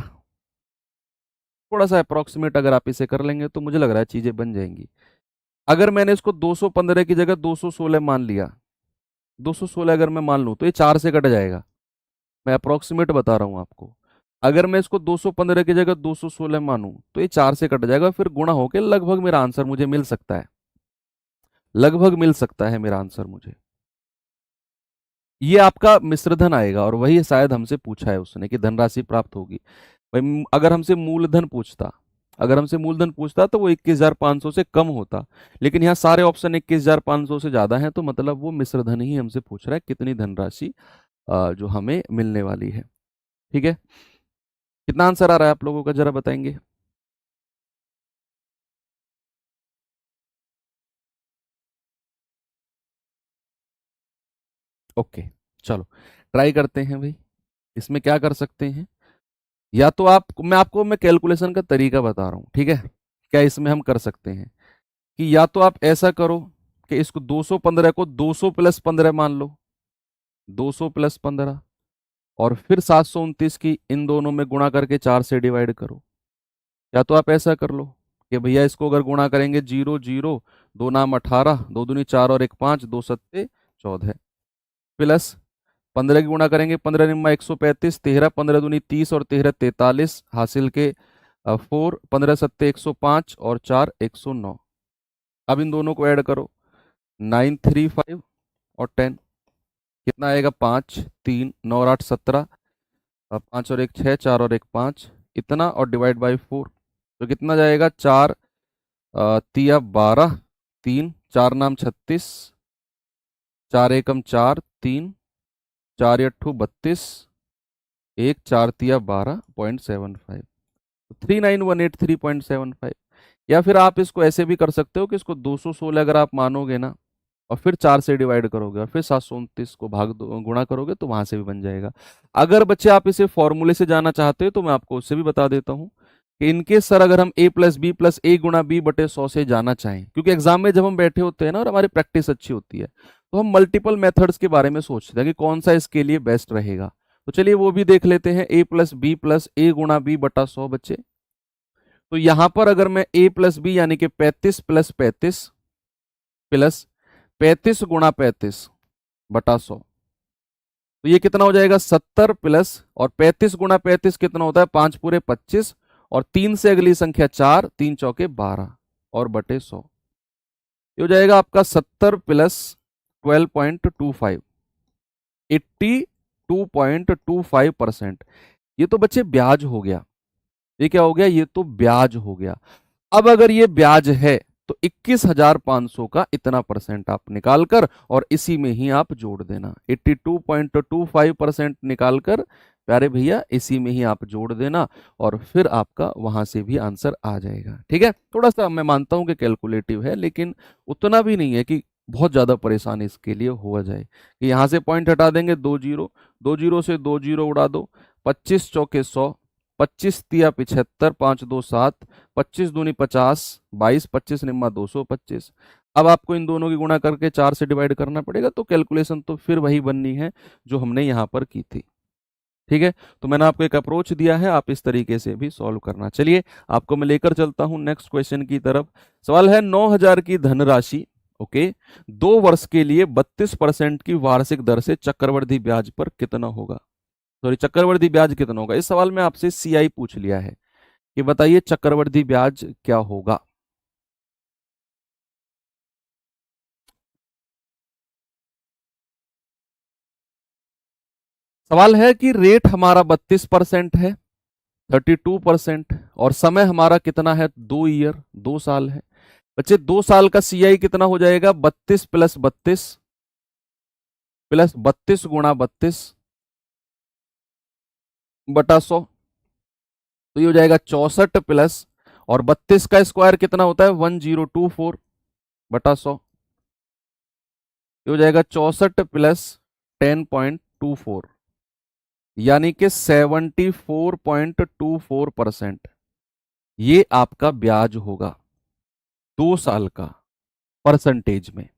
थोड़ा सा अप्रोक्सीमेट अगर आप इसे कर लेंगे तो मुझे लग रहा है चीजें बन जाएंगी। अगर मैंने इसको 215 की जगह 216 मान लिया, 216 अगर मैं मान लूं तो ये 4 से कट जाएगा। मैं अप्रोक्सीमेट बता रहा हूं आपको। अगर मैं इसको 215 की जगह 216 मानूं तो ये 4 से कट जाएगा, फिर गुणा होकर लगभग मेरा आंसर मुझे मिल सकता है, लगभग मिल सकता है मेरा आंसर मुझे। ये आपका मिश्रधन आएगा, और वही शायद हमसे पूछा है उसने कि धनराशि प्राप्त होगी। भाई अगर हमसे मूलधन पूछता, अगर हमसे मूलधन पूछता तो वो 21,500 से कम होता, लेकिन यहाँ सारे ऑप्शन 21,500 से ज्यादा हैं, तो मतलब वो मिश्रधन ही हमसे पूछ रहा है कितनी धनराशि जो हमें मिलने वाली है। ठीक है, कितना आंसर आ रहा है आप लोगों का जरा बताएंगे। ओके, चलो ट्राई करते हैं भाई। इसमें क्या कर सकते हैं, या तो मैं कैलकुलेशन का तरीका बता रहा हूँ, ठीक है। क्या इसमें हम कर सकते हैं कि या तो आप ऐसा करो कि इसको 215 को 200 + 15 मान लो, 200 + 15, और फिर 729 की इन दोनों में गुणा करके 4 से डिवाइड करो। या तो आप ऐसा कर लो कि भैया इसको अगर गुणा करेंगे 0 0, 2 नाम 18, 2 दूनी 4 और 1 5, 2 सत्ते 14, प्लस 15 की गुणा करेंगे 15 निम्मा 135, 13 15 दूनी 30 और 13 43, हासिल के 4, 15 सत्ते 105 और 4 109। अब इन दोनों को ऐड करो, 9 3 5 और 10, कितना आएगा? 5 3 9 और 8 17, 5 और 1 6, 4 और 1 5, इतना, और डिवाइड बाई 4, तो कितना जाएगा? 4 तिया 12, 3 4 नाम 36, 4 एकम 4 3, 4 अट्ठू 32, 1 4 तिया 12.75, 39,183.75। या फिर आप इसको ऐसे भी कर सकते हो कि इसको 216 अगर आप मानोगे ना, और फिर 4 से डिवाइड करोगे, और फिर 729 को गुणा करोगे, तो वहां से भी बन जाएगा। अगर बच्चे आप इसे फॉर्मूले से जाना चाहते हो तो मैं आपको उससे भी बता देता हूँ कि इनके सर अगर हम A+B+A गुणा B/100 से जाना चाहें, क्योंकि एग्जाम में जब हम बैठे होते हैं ना और हमारी प्रैक्टिस अच्छी होती है, तो हम मल्टीपल मेथड्स के बारे में सोचते हैं कि कौन सा इसके लिए बेस्ट रहेगा। तो चलिए वो भी देख लेते हैं। a प्लस बी प्लस ए गुणा बी बटा 100 बच्चे। तो यहां पर अगर मैं a प्लस बी यानी कि 35 प्लस 35 प्लस 35 गुणा 35 बटा 100, तो ये कितना हो जाएगा 70 प्लस, और 35 गुणा 35 कितना होता है 5 पूरे 25, और 3 से अगली संख्या 4, 3 चौके 12 और बटे 100। ये हो जाएगा आपका 70 प्लस 12.25, 82.25%। ये तो बच्चे ब्याज हो गया। ये क्या हो गया? ये तो ब्याज हो गया। अब अगर ये ब्याज है तो 21,500 का इतना परसेंट आप निकालकर और इसी में ही आप जोड़ देना। 82.25% निकालकर प्यारे भैया इसी में ही आप जोड़ देना, और फिर आपका वहां से भी आंसर आ जाएगा। ठीक है, थोड़ा सा मैं मानता हूं कि कैलकुलेटिव है, लेकिन उतना भी नहीं है कि बहुत ज्यादा परेशानी इसके लिए हो जाए। कि यहां से पॉइंट हटा देंगे, 2 जीरो, 2 जीरो से 2 जीरो उड़ा दो, 25 चौके 100, 25 तिया 75, 5 2 7, 25 दूनी 50, 22, 25 निम्मा 225। अब आपको इन दोनों की गुणा करके 4 से डिवाइड करना पड़ेगा, तो कैलकुलेशन तो फिर वही बननी है जो हमने यहां पर की थी। ठीक है, तो मैंने आपको एक अप्रोच दिया है, आप इस तरीके से भी सॉल्व करना। चलिए आपको मैं लेकर चलता हूं नेक्स्ट क्वेश्चन की तरफ। सवाल है 9,000 की धनराशि, ओके, 2 वर्ष के लिए 32% की वार्षिक दर से चक्रवृद्धि ब्याज पर कितना होगा? सॉरी, चक्रवृद्धि ब्याज कितना होगा? इस सवाल में आपसे सीआई पूछ लिया है कि बताइए चक्रवृद्धि ब्याज क्या होगा। सवाल है कि रेट हमारा 32% है, 32%, और समय हमारा कितना है 2 ईयर, 2 साल है। बच्चे 2 साल का सीआई कितना हो जाएगा? 32 प्लस 32 प्लस 32 गुणा 32 बटा 100, तो ये हो जाएगा 64 प्लस, और 32 का स्क्वायर कितना होता है 1024 बटा 100, ये हो जाएगा 64 प्लस 10.24, यानी कि 74.24%। ये आपका ब्याज होगा 2 साल का परसेंटेज में।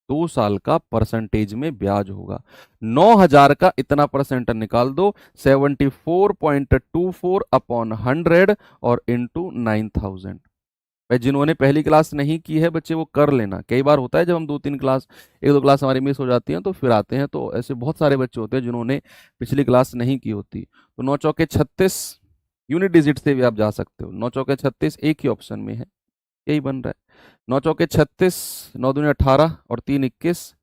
2 साल का परसेंटेज में ब्याज होगा। 9,000 का इतना परसेंट निकाल दो, 74.24 अपॉन 100 और इंटू 9,000। भाई जिन्होंने पहली क्लास नहीं की है बच्चे वो कर लेना। कई बार होता है जब हम 2-3 क्लास, 1-2 क्लास हमारी मिस हो जाती हैं तो फिर आते हैं, तो ऐसे बहुत सारे बच्चे होते हैं जिन्होंने पिछली क्लास नहीं की होती। तो 9 चौके 36 यूनिट डिजिट से भी आप जा सकते हो। 9 चौके 36 एक ही ऑप्शन में है, यही बन रहा है। 9 चौके 36, 9 दूनी 18 और 3 21,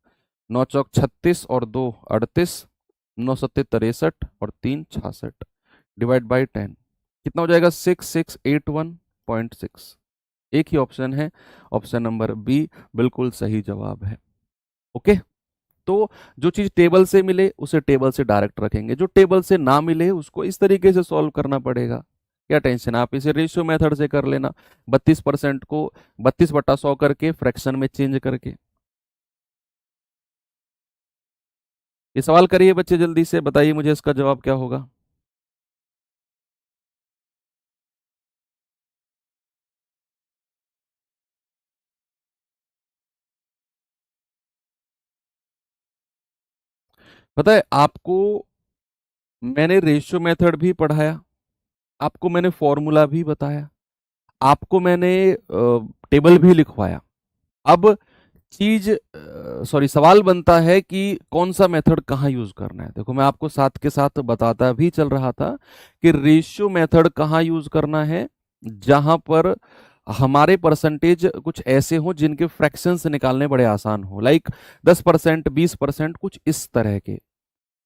9 चौक 36 और 2 38, 9 सत्ते 63 और 3 66, डिवाइड बाई 10 कितना हो जाएगा 6681.6। एक ही ऑप्शन है, ऑप्शन नंबर बी बिल्कुल सही जवाब है। ओके, तो जो चीज टेबल से मिले उसे टेबल से डायरेक्ट रखेंगे, जो टेबल से ना मिले उसको इस तरीके से सॉल्व करना पड़ेगा। क्या टेंशन है, आप इसे रेशियो मेथड से कर लेना। 32% को 32 बटा 100 करके फ्रैक्शन में चेंज करके। ये सवाल करिए बच्चे, जल्दी से बताइए मुझे इसका जवाब क्या होगा। पता है आपको, मैंने रेशियो मेथड भी पढ़ाया, आपको मैंने फॉर्मूला भी बताया, आपको मैंने टेबल भी लिखवाया। अब चीज सॉरी सवाल बनता है कि कौन सा मेथड कहाँ यूज करना है। देखो मैं आपको साथ के साथ बताता भी चल रहा था कि रेशियो मेथड कहाँ यूज करना है, जहां पर हमारे परसेंटेज कुछ ऐसे हो जिनके फ्रैक्शंस निकालने बड़े आसान हो, लाइक 10%, 20%, कुछ इस तरह के।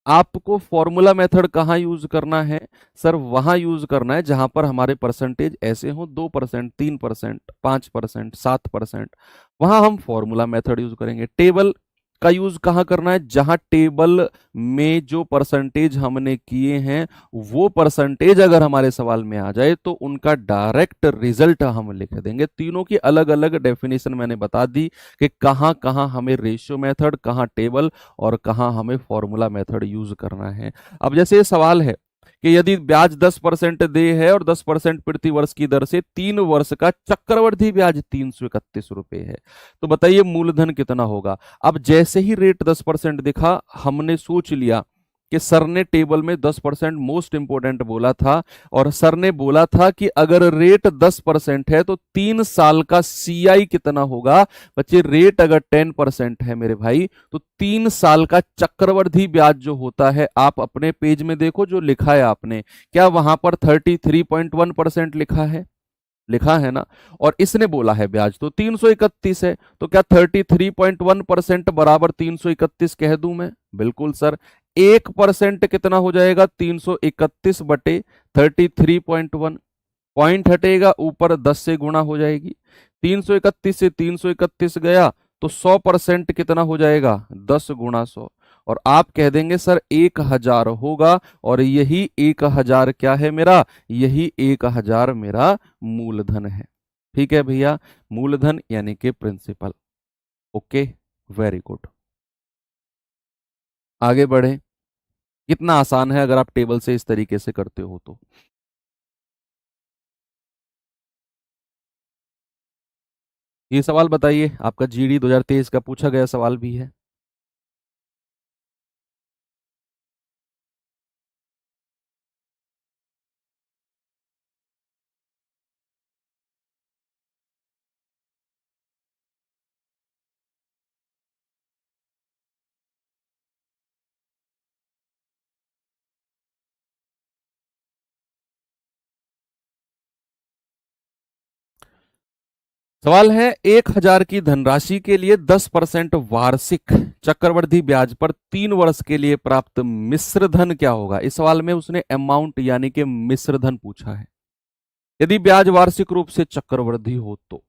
आपको फॉर्मूला मेथड कहाँ यूज करना है सर? वहां यूज करना है जहां पर हमारे परसेंटेज ऐसे हो 2%, 3%, 5%, 7%, वहां हम फॉर्मूला मेथड यूज करेंगे। टेबल का यूज कहाँ करना है? जहां टेबल में जो परसेंटेज हमने किए हैं वो परसेंटेज अगर हमारे सवाल में आ जाए तो उनका डायरेक्ट रिजल्ट हम लिख देंगे। तीनों की अलग अलग डेफिनेशन मैंने बता दी कि कहाँ कहाँ हमें रेशियो मेथड, कहाँ टेबल और कहाँ हमें फॉर्मूला मेथड यूज करना है। अब जैसे ये सवाल है कि यदि ब्याज 10% दे है और 10% प्रति वर्ष की दर से 3 वर्ष का चक्रवृद्धि ब्याज 331 रुपए है, तो बताइए मूलधन कितना होगा। अब जैसे ही रेट 10% दिखा, हमने सोच लिया कि सर ने टेबल में 10% मोस्ट इंपोर्टेंट बोला था, और सर ने बोला था कि अगर रेट 10% है तो 3 साल का सीआई कितना होगा। बच्चे रेट अगर 10% है मेरे भाई, तो 3 साल का चक्रवृद्धि ब्याज जो होता है, आप अपने पेज में देखो जो लिखा है आपने, क्या वहां पर 33.1% लिखा है? लिखा है ना। और इसने बोला है ब्याज तो 331 है, तो क्या 33.1% बराबर 331 कह दूं मैं? बिल्कुल सर। 1% कितना हो जाएगा? 331 बटे 33.1, पॉइंट हटेगा, ऊपर 10 से गुणा हो जाएगी। 331 से 331 गया तो 100% कितना हो जाएगा? 10 गुणा 100। और आप कह देंगे सर 1000 होगा, और यही 1000 क्या है मेरा? यही 1000 मेरा मूलधन है। ठीक है भैया, मूलधन यानी कि प्रिंसिपल। Okay, very good. आगे बढ़े। कितना आसान है अगर आप टेबल से इस तरीके से करते हो तो। ये सवाल बताइए, आपका जीडी 2023 का पूछा गया सवाल भी है। सवाल है, 1000 की धनराशि के लिए 10% वार्षिक चक्रवृद्धि ब्याज पर 3 वर्ष के लिए प्राप्त मिश्र धन क्या होगा। इस सवाल में उसने अमाउंट यानी कि मिश्र धन पूछा है। यदि ब्याज वार्षिक रूप से चक्रवृद्धि हो तो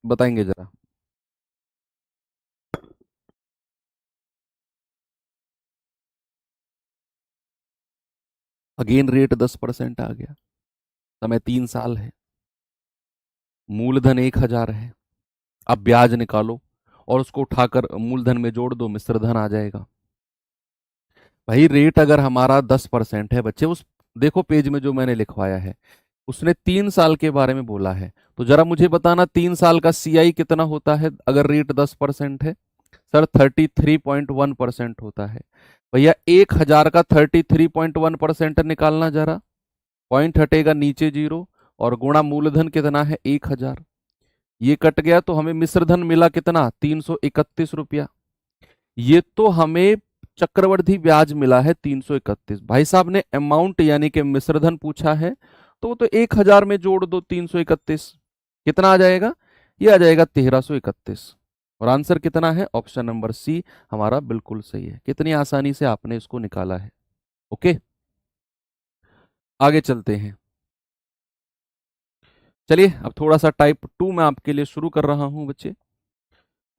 बताएंगे जरा। अगेन रेट 10% आ गया, समय 3 साल है, मूलधन 1000 है। अब ब्याज निकालो और उसको उठाकर मूलधन में जोड़ दो, मिश्र धन आ जाएगा। भाई रेट अगर हमारा 10% है बच्चे, उस देखो पेज में जो मैंने लिखवाया है, उसने 3 साल के बारे में बोला है, तो जरा मुझे बताना 3 साल का सीआई कितना होता है अगर रेट 10% है। सर 33.1% होता है। भैया 1000 का 33.1% निकालना जरा, पॉइंट हटेगा, नीचे जीरो, और गुणा मूलधन कितना है? 1000। ये कट गया तो हमें मिश्रधन मिला कितना? 331 रुपया। ये तो हमें चक्रवृद्धि ब्याज मिला है 331। भाई साहब ने अमाउंट यानी कि मिश्रधन पूछा है, तो वो तो 1000 में जोड़ दो 331, कितना आ जाएगा? ये आ जाएगा 1331। और आंसर कितना है? ऑप्शन नंबर सी हमारा बिल्कुल सही है। कितनी आसानी से आपने इसको निकाला है। ओके, आगे चलते हैं। चलिए अब थोड़ा सा टाइप 2 में आपके लिए शुरू कर रहा हूं बच्चे।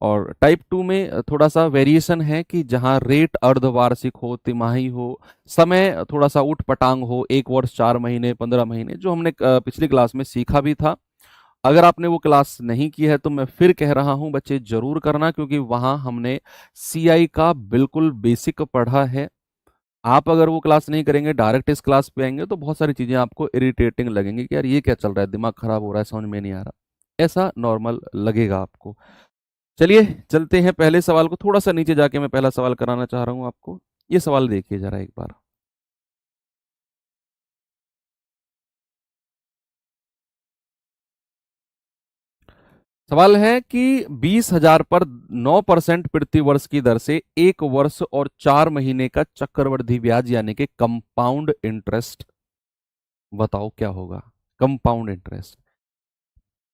और टाइप 2 में थोड़ा सा वेरिएशन है कि जहां रेट अर्धवार्षिक हो, तिमाही हो, समय थोड़ा सा उठ पटांग हो, 1 वर्ष 4 महीने 15 महीने, जो हमने पिछली क्लास में सीखा भी था। अगर आपने वो क्लास नहीं की है तो मैं फिर कह रहा हूं बच्चे जरूर करना, क्योंकि वहां हमने सीआई का बिल्कुल बेसिक पढ़ा है। आप अगर वो क्लास नहीं करेंगे, डायरेक्ट इस क्लास पे आएंगे, तो बहुत सारी चीजें आपको इरिटेटिंग लगेंगी कि यार ये क्या चल रहा है, दिमाग खराब हो रहा है, समझ में नहीं आ रहा, ऐसा नॉर्मल लगेगा आपको। चलिए चलते हैं पहले सवाल को, थोड़ा सा नीचे जाके मैं पहला सवाल कराना चाह रहा हूं आपको। ये सवाल देखिए जरा एक बार। सवाल है कि 20,000 पर 9% प्रति वर्ष की दर से 1 वर्ष और 4 महीने का चक्रवृद्धि ब्याज यानी कि कंपाउंड इंटरेस्ट, बताओ क्या होगा। कंपाउंड इंटरेस्ट,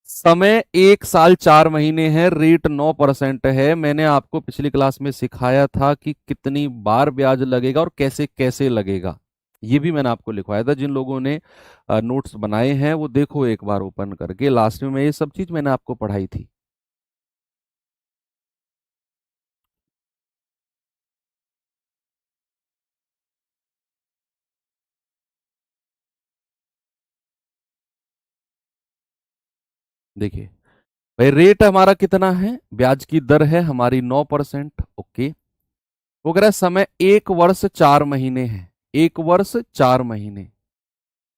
समय 1 साल 4 महीने है, रेट 9% है। मैंने आपको पिछली क्लास में सिखाया था कि कितनी बार ब्याज लगेगा और कैसे कैसे लगेगा, ये भी मैंने आपको लिखवाया था। जिन लोगों ने नोट्स बनाए हैं वो देखो एक बार ओपन करके, लास्ट में ये सब चीज मैंने आपको पढ़ाई थी। देखिए भाई, रेट हमारा कितना है, ब्याज की दर है हमारी 9%। ओके, वो कह रहा है समय 1 वर्ष 4 महीने है। 1 वर्ष 4 महीने,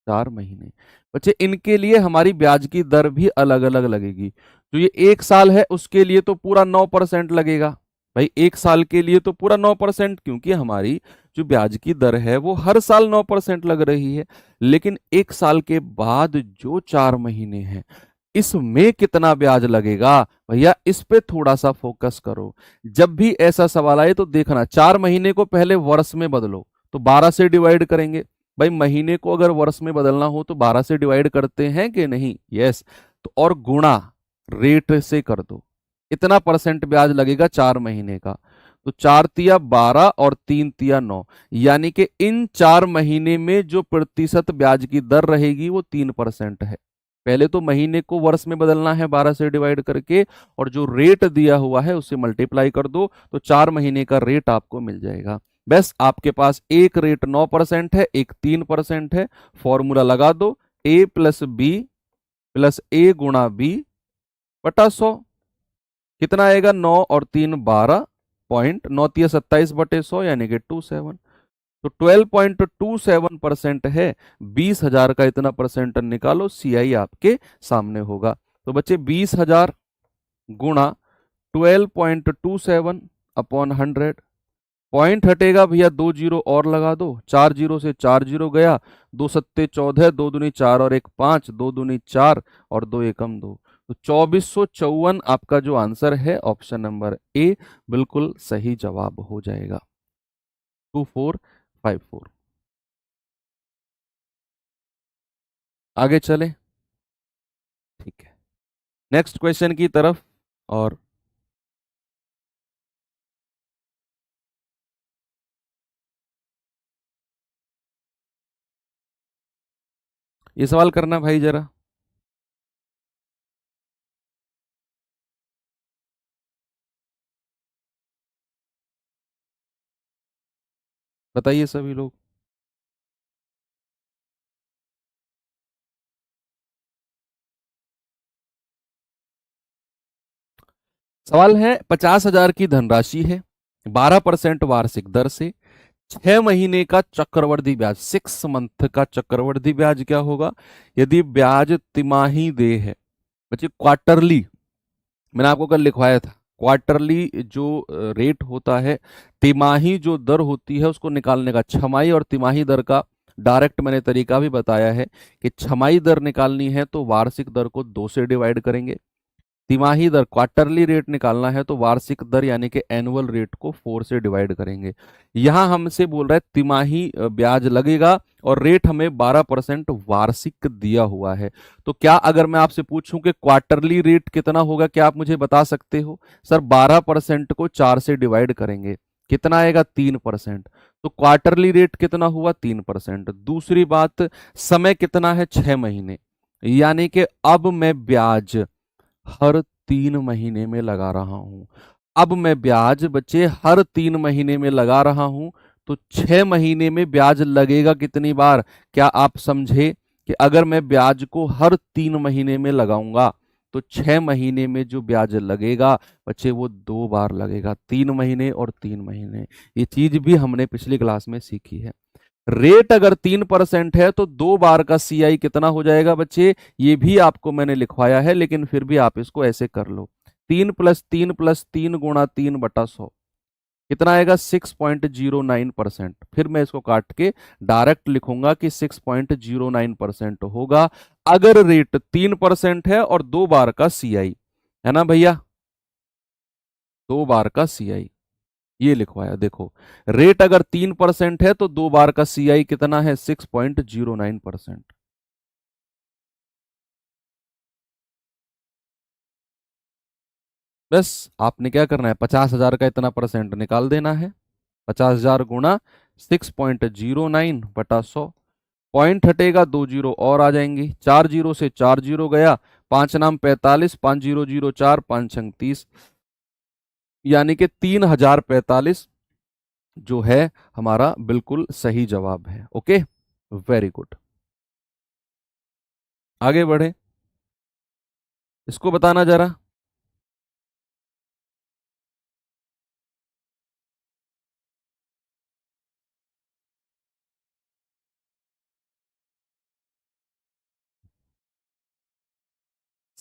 4 महीने। बच्चे इनके लिए हमारी ब्याज की दर भी अलग अलग लगेगी। जो ये 1 साल है उसके लिए तो पूरा 9% लगेगा। भाई 1 साल के लिए तो पूरा 9%, क्योंकि हमारी जो ब्याज की दर है वो हर साल 9% लग रही है। लेकिन 1 साल के बाद जो 4 महीने हैं इसमें कितना ब्याज लगेगा, भैया इस पे थोड़ा सा फोकस करो। जब भी ऐसा सवाल आए तो देखना 4 महीने को पहले वर्ष में बदलो, तो 12 से डिवाइड करेंगे। भाई महीने को अगर वर्ष में बदलना हो तो 12 से डिवाइड करते हैं कि नहीं, यस। तो और गुणा रेट से कर दो, इतना परसेंट ब्याज लगेगा 4 महीने का। तो 4 तिया 12 और 3 तिया 9, यानी कि इन 4 महीने में जो प्रतिशत ब्याज की दर रहेगी वो 3% है। पहले तो महीने को वर्ष में बदलना है 12 से डिवाइड करके, और जो रेट दिया हुआ है उससे मल्टीप्लाई कर दो, तो 4 महीने का रेट आपको मिल जाएगा। बस आपके पास एक रेट 9% है, एक 3% है। फॉर्मूला लगा दो, ए प्लस बी प्लस ए गुणा बी बटा 100। कितना आएगा, 9 और 3 12 पॉइंट 9×3 = 27/100, यानी कि 27। तो 12.27% है। 20,000 का इतना परसेंट निकालो, सीआई आपके सामने होगा। तो बच्चे 20,000 गुणा 12.27/100। पॉइंट हटेगा भैया, 2 जीरो और लगा दो, 4 जीरो से 4 जीरो गया, 2 सत्ते 14, 2 दूनी 4 और 1 5, 2 दूनी 4 और 2 एकम 2। तो 2454 आपका जो आंसर है ऑप्शन नंबर ए बिल्कुल सही जवाब हो जाएगा। 2454। आगे चले, ठीक है, नेक्स्ट क्वेश्चन की तरफ। और ये सवाल करना भाई जरा। बताइए सभी लोग। सवाल है 50,000 की धनराशि है, 12% वार्षिक दर से 6 महीने का चक्रवृद्धि ब्याज, 6 मंथ का चक्रवृद्धि ब्याज क्या होगा यदि ब्याज तिमाही दे है। बच्चे क्वार्टरली, मैंने आपको कल लिखवाया था, क्वार्टरली जो रेट होता है, तिमाही जो दर होती है उसको निकालने का, छमाही और तिमाही दर का डायरेक्ट मैंने तरीका भी बताया है कि छमाही दर निकालनी है तो वार्षिक दर को 2 से डिवाइड करेंगे, तिमाही दर क्वार्टरली रेट निकालना है तो वार्षिक दर यानी कि एनुअल रेट को 4 से डिवाइड करेंगे। यहां हमसे बोल रहा है तिमाही ब्याज लगेगा और रेट हमें 12% वार्षिक दिया हुआ है। तो क्या अगर मैं आपसे पूछूं कि क्वार्टरली रेट कितना होगा, क्या आप मुझे बता सकते हो? सर 12% को 4 से डिवाइड करेंगे, कितना आएगा, 3%। तो क्वार्टरली रेट कितना हुआ, 3%। दूसरी बात, समय कितना है, 6 महीने, यानी कि अब मैं ब्याज हर 3 महीने में लगा रहा हूं। अब मैं ब्याज बच्चे हर 3 महीने में लगा रहा हूं, तो 6 महीने में ब्याज लगेगा कितनी बार? क्या आप समझे कि अगर मैं ब्याज को हर 3 महीने में लगाऊंगा तो 6 महीने में जो ब्याज लगेगा बच्चे वो 2 बार लगेगा, 3 महीने और 3 महीने। ये चीज भी हमने पिछली क्लास में सीखी है। रेट अगर 3% है तो 2 बार का सीआई कितना हो जाएगा बच्चे, ये भी आपको मैंने लिखवाया है, लेकिन फिर भी आप इसको ऐसे कर लो, 3+3+3 गुणा 3/100, कितना आएगा, 6.09%। फिर मैं इसको काट के डायरेक्ट लिखूंगा कि 6.09% होगा अगर रेट 3% है और 2 बार का सीआई है ना भैया, 2 बार का सीआई ये लिखवाया। देखो रेट अगर 3% है तो 2 बार का सीआई कितना है, 6.09%। बस आपने क्या करना है, 50,000 का इतना परसेंट निकाल देना है, 50,000 गुणा 6.09/100। पॉइंट हटेगा, 2 जीरो और आ जाएंगी, 4 जीरो से 4 जीरो गया, 5 नाम 45, 5 0 0 4, 5 छंग 30, यानी कि 3,045 जो है हमारा बिल्कुल सही जवाब है। Okay, very good. आगे बढ़े, इसको बताना जरा।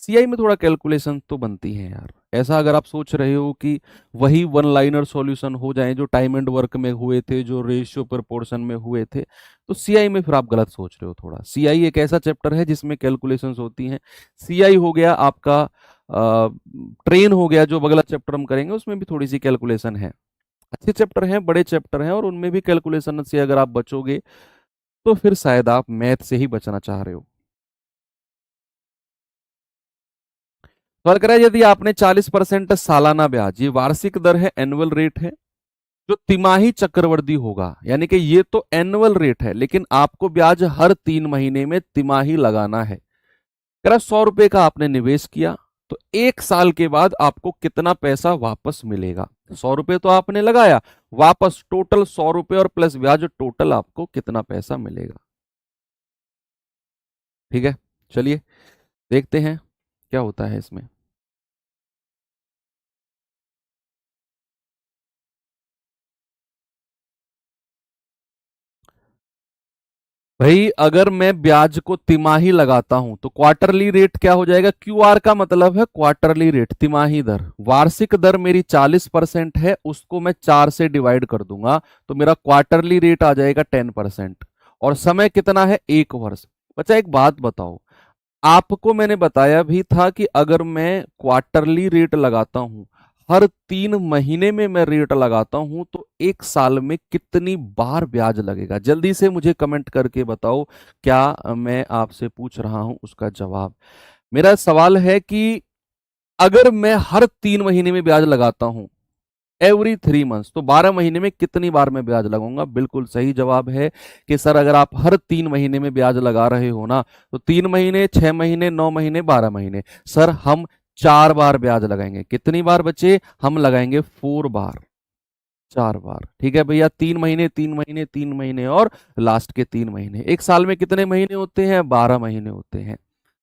सीआई में थोड़ा कैलकुलेशन तो बनती है यार। ऐसा अगर आप सोच रहे हो कि वही वन लाइनर सॉल्यूशन हो जाए जो टाइम एंड वर्क में हुए थे, जो रेशियो प्रोपोर्शन में हुए थे, तो सीआई में फिर आप गलत सोच रहे हो थोड़ा। सीआई एक ऐसा चैप्टर है जिसमें कैलकुलेशंस होती हैं। सीआई हो गया आपका, ट्रेन हो गया जो अगला चैप्टर हम करेंगे, उसमें भी थोड़ी सी कैलकुलेशन है। अच्छे चैप्टर हैं, बड़े चैप्टर हैं, और उनमें भी कैलकुलेशन से अगर आप बचोगे तो फिर शायद आप मैथ से ही बचना चाह रहे हो। सवाल करा यदि आपने 40% सालाना ब्याज, ये वार्षिक दर है, एनुअल रेट है, जो तिमाही चक्रवृद्धि होगा, यानी कि ये तो एनुअल रेट है लेकिन आपको ब्याज हर 3 महीने में तिमाही लगाना है। कह रहा 100 रुपए का आपने निवेश किया तो 1 साल के बाद आपको कितना पैसा वापस मिलेगा। 100 रुपए तो आपने लगाया, वापस टोटल 100 रुपए और प्लस ब्याज, टोटल आपको कितना पैसा मिलेगा। ठीक है, चलिए देखते हैं क्या होता है इसमें। भाई अगर मैं ब्याज को तिमाही लगाता हूं तो क्वार्टरली रेट क्या हो जाएगा, क्यूआर का मतलब है क्वार्टरली रेट, तिमाही दर। वार्षिक दर मेरी 40% है, उसको मैं 4 से डिवाइड कर दूंगा तो मेरा क्वार्टरली रेट आ जाएगा 10%। और समय कितना है, 1 वर्ष। बच्चा एक बात बताओ, आपको मैंने बताया भी था कि अगर मैं क्वार्टरली रेट लगाता हूं, हर 3 महीने में मैं रेट लगाता हूं, तो 1 साल में कितनी बार ब्याज लगेगा। जल्दी से मुझे कमेंट करके बताओ, क्या मैं आपसे पूछ रहा हूं उसका जवाब। मेरा सवाल है कि अगर मैं हर 3 महीने में ब्याज लगाता हूं, एवरी 3 मंथ्स, तो 12 महीने में कितनी बार मैं ब्याज लगाऊंगा। बिल्कुल सही जवाब है कि सर अगर आप हर 3 महीने में ब्याज लगा रहे हो ना, तो 3 महीने, 6 महीने, 9 महीने, 12 महीने, सर हम 4 बार ब्याज लगाएंगे। कितनी बार बच्चे, हम लगाएंगे 4 बार, 4 बार। ठीक है भैया, 3 महीने, 3 महीने, 3 महीने और लास्ट के 3 महीने। 1 साल में कितने महीने होते हैं, 12 महीने होते हैं।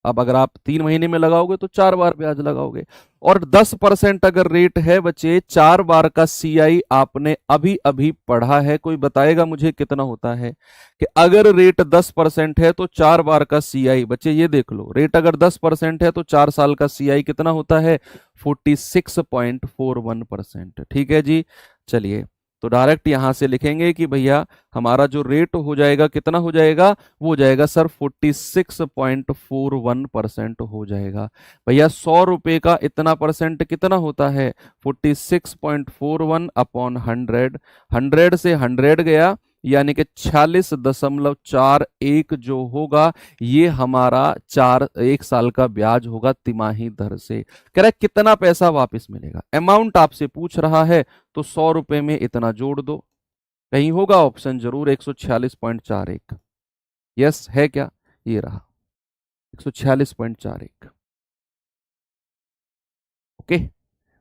अब अगर आप 3 महीने में लगाओगे तो 4 बार ब्याज लगाओगे। और 10% अगर रेट है बच्चे, 4 बार का सीआई आपने अभी अभी पढ़ा है, कोई बताएगा मुझे कितना होता है। कि अगर रेट 10% है तो 4 बार का सीआई, बच्चे ये देख लो, रेट अगर 10% है तो 4 साल का सीआई कितना होता है, 46.41%। ठीक है जी, चलिए तो डायरेक्ट यहां से लिखेंगे कि भैया हमारा जो रेट हो जाएगा कितना हो जाएगा, वो हो जाएगा सर 46.41% हो जाएगा। भैया 100 रुपए का इतना परसेंट कितना होता है, 46.41/100। 100 से 100 गया, यानी कि 46.41 जो होगा, ये हमारा 1 साल का ब्याज होगा तिमाही दर से। कह रहा है कितना पैसा वापस मिलेगा, अमाउंट आपसे पूछ रहा है, तो 100 रुपए में इतना जोड़ दो। कहीं होगा ऑप्शन जरूर, 146.41। यस है क्या, ये रहा 146.41। ओके,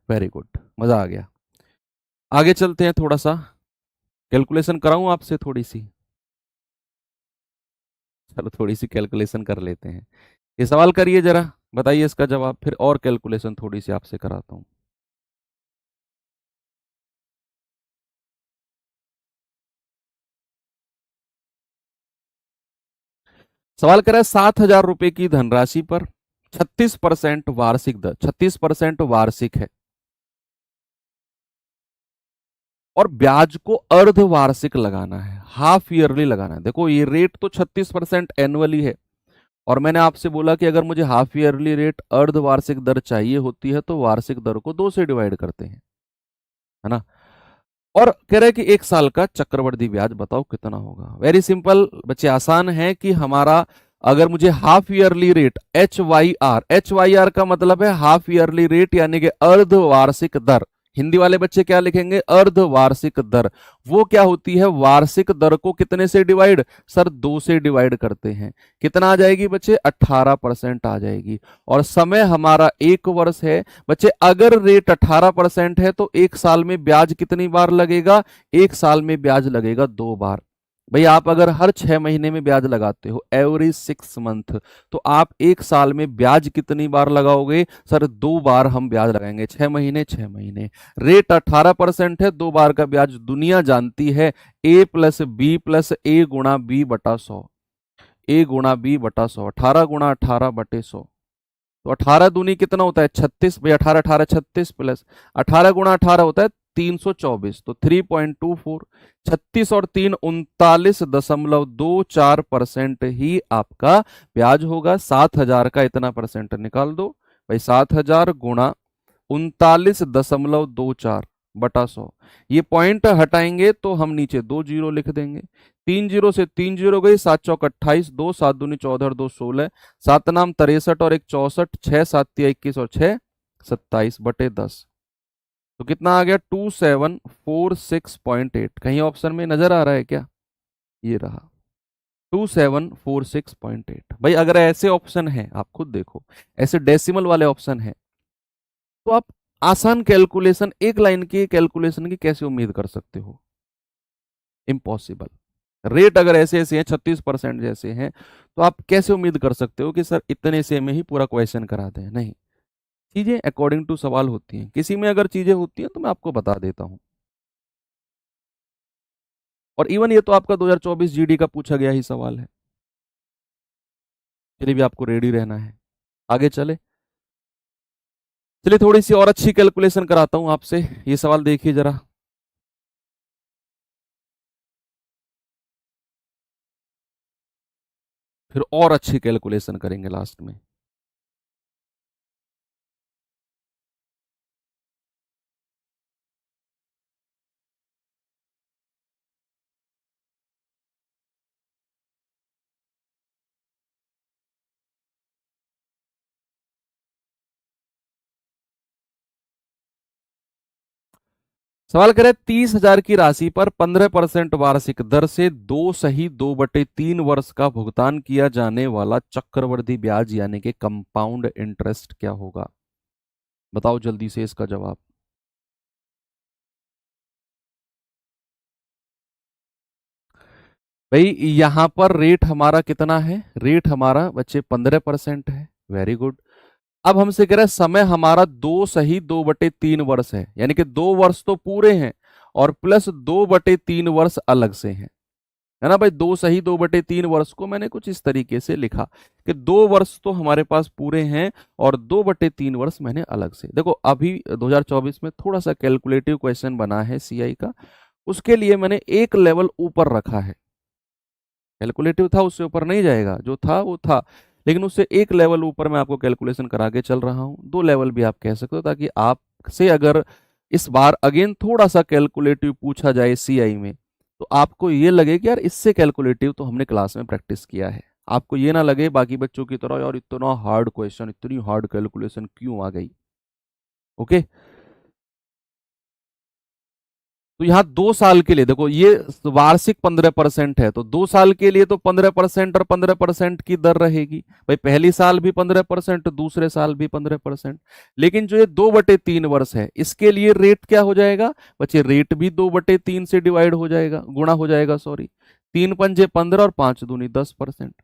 वेरी गुड, मजा आ गया। आगे चलते हैं, थोड़ा सा कैलकुलेशन कराऊं आपसे थोड़ी सी। चलो थोड़ी सी कैलकुलेशन कर लेते हैं। ये सवाल करिए जरा, बताइए इसका जवाब, फिर और कैलकुलेशन थोड़ी सी आपसे कराता हूं। सवाल कर रहा है 7,000 रुपए की धनराशि पर 36% वार्षिक दर, 36% वार्षिक है, और ब्याज को अर्धवार्षिक लगाना है, हाफ ईयरली लगाना है। देखो ये रेट तो 36% एनुअली है, और मैंने आपसे बोला कि अगर मुझे हाफ ईयरली रेट अर्धवार्षिक दर चाहिए होती है तो वार्षिक दर को 2 से डिवाइड करते हैं, है ना। और कह रहे हैं कि 1 साल का चक्रवृद्धि ब्याज बताओ कितना होगा। वेरी सिंपल बच्चे, आसान है कि हमारा, अगर मुझे half yearly rate, H Y R का मतलब है हाफ ईयरली रेट, यानी कि अर्धवार्षिक दर। हिंदी वाले बच्चे क्या लिखेंगे, अर्धवार्षिक दर। वो क्या होती है, वार्षिक दर को कितने से डिवाइड, सर 2 से डिवाइड करते हैं। कितना आ जाएगी बच्चे, 18% आ जाएगी। और समय हमारा 1 वर्ष है। बच्चे अगर रेट 18% है तो 1 साल में ब्याज कितनी बार लगेगा, 1 साल में ब्याज लगेगा 2 बार। भाई आप अगर हर 6 महीने में ब्याज लगाते हो, एवरी 6 मंथ, तो आप 1 साल में ब्याज कितनी बार लगाओगे, सर 2 बार हम ब्याज लगाएंगे, 6 महीने, 6 महीने। रेट 18% है, 2 बार का ब्याज दुनिया जानती है, A+B+A गुणा B/100, A गुणा B/100, 18 गुणा 18/100। तो 18 दूनी कितना होता है 36 भाई, 18 18 36 प्लस 18 गुणा 18 होता है 324, तो 3.24, 36 और 3 39.24% ही आपका ब्याज होगा। 7,000 का इतना परसेंट निकाल दो भाई, 7,000 गुणा 39.24 बटा 100। ये पॉइंट हटाएंगे तो हम नीचे 2 जीरो लिख देंगे, 3 जीरो से 3 जीरो गई, 7 चौक 28, 2 7 दूनी 14 और 2 16, 7 नाम 63 और 1 64, 6 7 तिया 21 और 6 27 बटे 10। तो कितना आ गया 2746.8। कहीं ऑप्शन में नजर आ रहा है क्या? ये रहा 2746.8। भाई अगर ऐसे ऑप्शन है, आप खुद देखो, ऐसे डेसिमल वाले ऑप्शन है, तो आप आसान कैलकुलेशन, एक लाइन की कैलकुलेशन की कैसे उम्मीद कर सकते हो? इम्पॉसिबल। रेट अगर ऐसे ऐसे हैं 36% जैसे हैं, तो आप कैसे उम्मीद कर सकते हो कि सर इतने से में ही पूरा क्वेश्चन करा दें? नहीं, चीजें अकॉर्डिंग टू सवाल होती हैं। किसी में अगर चीजें होती हैं तो मैं आपको बता देता हूं। और इवन ये तो आपका 2024 जीडी का पूछा गया ही सवाल है, चलिए भी आपको रेडी रहना है। आगे चले, चलिए थोड़ी सी और अच्छी कैलकुलेशन कराता हूं आपसे। ये सवाल देखिए जरा, फिर और अच्छी कैलकुलेशन करेंगे लास्ट में। सवाल करे 30,000 की राशि पर 15% वार्षिक दर से 2/2/3 वर्ष का भुगतान किया जाने वाला चक्रवृद्धि ब्याज यानी कि कंपाउंड इंटरेस्ट क्या होगा? बताओ जल्दी से इसका जवाब। भाई यहां पर रेट हमारा कितना है? रेट हमारा बच्चे 15% है। Very good. अब हमसे कह रहा है समय हमारा 2/2/3 वर्ष है, यानी कि 2 वर्ष तो पूरे हैं और प्लस 2/3 वर्ष अलग से हैं, है ना भाई। 2/2/3 वर्ष को मैंने कुछ इस तरीके से लिखा कि 2 वर्ष तो हमारे पास पूरे हैं और 2/3 वर्ष मैंने अलग से। देखो अभी 2024 में थोड़ा सा कैलकुलेटिव क्वेश्चन बना है सीआई का, उसके लिए मैंने एक लेवल ऊपर रखा है। कैलकुलेटिव था, उससे ऊपर नहीं जाएगा, जो था वो था, लेकिन उससे एक लेवल ऊपर मैं आपको कैलकुलेशन करा के चल रहा हूं। 2 लेवल भी आप कह सकते हो, ताकि आपसे अगर इस बार अगेन थोड़ा सा कैलकुलेटिव पूछा जाए सीआई में, तो आपको ये लगे कि यार इससे कैलकुलेटिव तो हमने क्लास में प्रैक्टिस किया है। आपको ये ना लगे बाकी बच्चों की तरह यार इतना हार्ड क्वेश्चन, इतनी हार्ड कैलकुलेशन क्यों आ गई। ओके, तो यहाँ 2 साल के लिए देखो, ये वार्षिक 15% है, तो 2 साल के लिए तो 15% और 15% की दर रहेगी भाई। पहली साल भी 15%, दूसरे साल भी 15%। लेकिन जो ये 2/3 वर्ष है, इसके लिए रेट क्या हो जाएगा बच्चे? रेट भी 2/3 से डिवाइड हो जाएगा, गुणा हो जाएगा, सॉरी। 3 पंजे 15 और 5 दूनी 10%।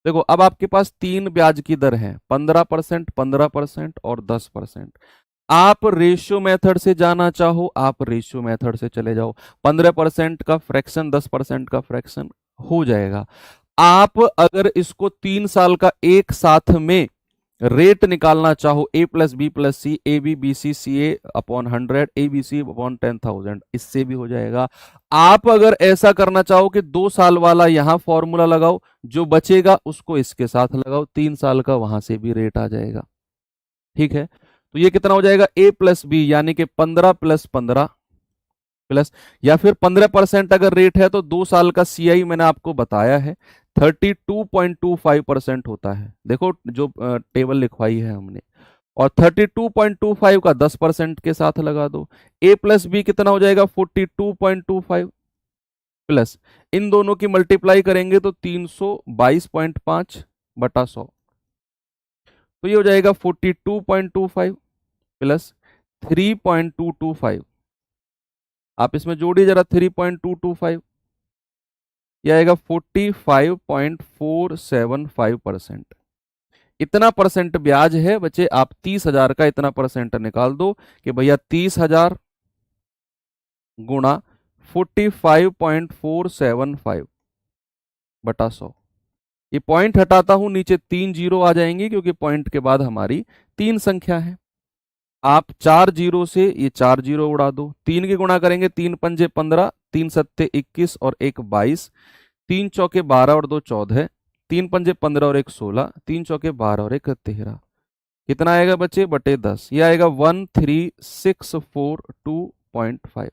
देखो अब आपके पास 3 ब्याज की दर है, 15%, 15% और 10%। आप रेशियो मेथड से जाना चाहो, आप रेशियो मेथड से चले जाओ। 15% का फ्रैक्शन 10% का फ्रैक्शन हो जाएगा। आप अगर इसको 3 साल का एक साथ में रेट निकालना चाहो, A plus B plus C, A B B C C A upon 100, A B C upon 10,000, इससे भी हो जाएगा। आप अगर ऐसा करना चाहो कि 2 साल वाला यहां फॉर्मूला लगाओ, जो बचेगा उसको इसके साथ लगाओ, 3 साल का वहां से भी रेट आ जाएगा। ठीक है, तो ये कितना हो जाएगा? ए प्लस बी यानी कि 15 प्लस 15 प्लस, या फिर 15% अगर रेट है तो 2 साल का सीआई मैंने आपको बताया है 32.25% होता है। देखो जो टेबल लिखवाई है हमने, और 32.25 का 10% के साथ लगा दो। ए प्लस बी कितना हो जाएगा? 42.25 प्लस, इन दोनों की मल्टीप्लाई करेंगे तो 322.5 बटा 100, तो ये हो जाएगा 42.25 प्लस 3.225। आप इसमें जोड़िए जरा 3.225, यह आएगा 45.475%। इतना परसेंट ब्याज है बच्चे। आप 30,000 का इतना परसेंट निकाल दो कि भैया 30,000 गुणा 45.475 बटा 100। ये पॉइंट हटाता हूं, नीचे 3 जीरो आ जाएंगे क्योंकि पॉइंट के बाद हमारी 3 संख्या है। आप 4 जीरो से ये 4 जीरो उड़ा दो, 3 के गुणा करेंगे, 3 पंजे 15, 3 सत्ते 21 और 1 22, 3 चौके 12 और 2 14, 3 पंजे 15 और 1 16, 3 चौके 12 और 1 13। कितना आएगा बच्चे? बटे 10। ये आएगा 13642.5,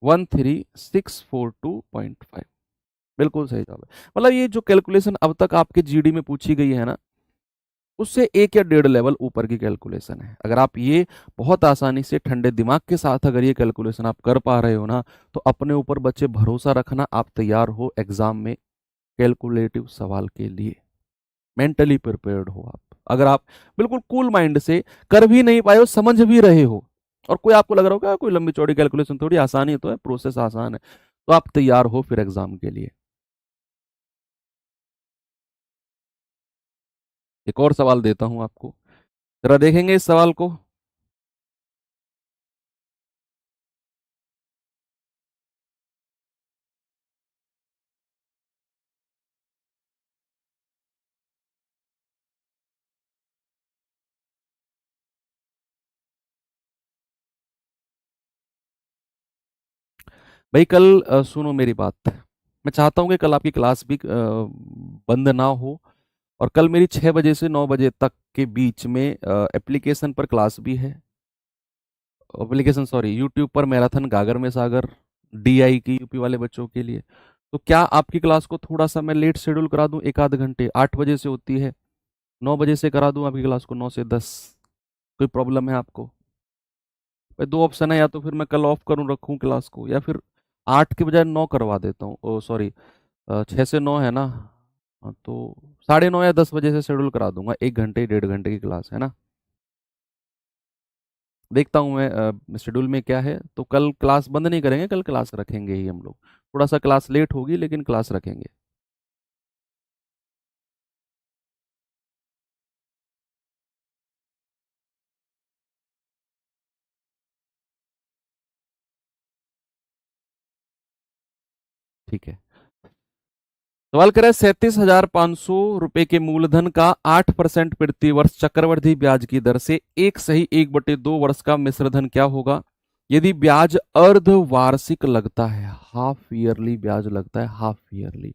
13642.5, बिल्कुल सही जवाब है। मतलब ये जो कैलकुलेशन अब तक आपके जीडी में पूछी गई है ना, उससे 1 या 1.5 लेवल ऊपर की कैलकुलेशन है। अगर आप ये बहुत आसानी से ठंडे दिमाग के साथ अगर ये कैलकुलेशन आप कर पा रहे हो ना, तो अपने ऊपर बच्चे भरोसा रखना, आप तैयार हो एग्जाम में कैलकुलेटिव सवाल के लिए, मेंटली प्रिपेयर्ड हो आप। अगर आप बिल्कुल कूल माइंड से कर भी नहीं पाए हो, समझ भी रहे हो, और कोई आपको लग रहा होगा कोई लंबी चौड़ी कैलकुलेशन थोड़ी, आसानी तो है, प्रोसेस आसान है, तो आप तैयार हो फिर एग्जाम के लिए। एक और सवाल देता हूं आपको, जरा देखेंगे इस सवाल को। भाई कल सुनो मेरी बात, मैं चाहता हूं कि कल आपकी क्लास भी बंद ना हो, और कल मेरी 6 बजे से 9 बजे तक के बीच में एप्लीकेशन पर क्लास भी है। एप्लीकेशन सॉरी, यूट्यूब पर मैराथन गागर में सागर, डीआई की यूपी वाले बच्चों के लिए। तो क्या आपकी क्लास को थोड़ा सा मैं लेट शेड्यूल करा दूं, एक आध घंटे, 8 बजे से होती है, 9 बजे से करा दूं आपकी क्लास को 9 से 10? कोई प्रॉब्लम है आपको? भाई दो ऑप्शन है, या तो फिर मैं कल ऑफ करूं रखूं क्लास को, या फिर 8 के बजाय 9 करवा देता हूँ, ओ सॉरी 6 से 9 है ना, तो 9:30 या 10 बजे से शेड्यूल करा दूंगा, 1 घंटे 1.5 घंटे की क्लास है ना। देखता हूँ मैं शेड्यूल में क्या है, तो कल क्लास बंद नहीं करेंगे, कल क्लास रखेंगे ही हम लोग। थोड़ा सा क्लास लेट होगी लेकिन क्लास रखेंगे। ठीक है। सवाल करें, 37,500 रुपए के मूलधन का 8% प्रति वर्ष चक्रवृद्धि ब्याज की दर से एक सही 1/2 वर्ष का मिश्रधन क्या होगा यदि ब्याज अर्धवार्षिक लगता है? हाफ ईयरली ब्याज लगता है, हाफ ईयरली।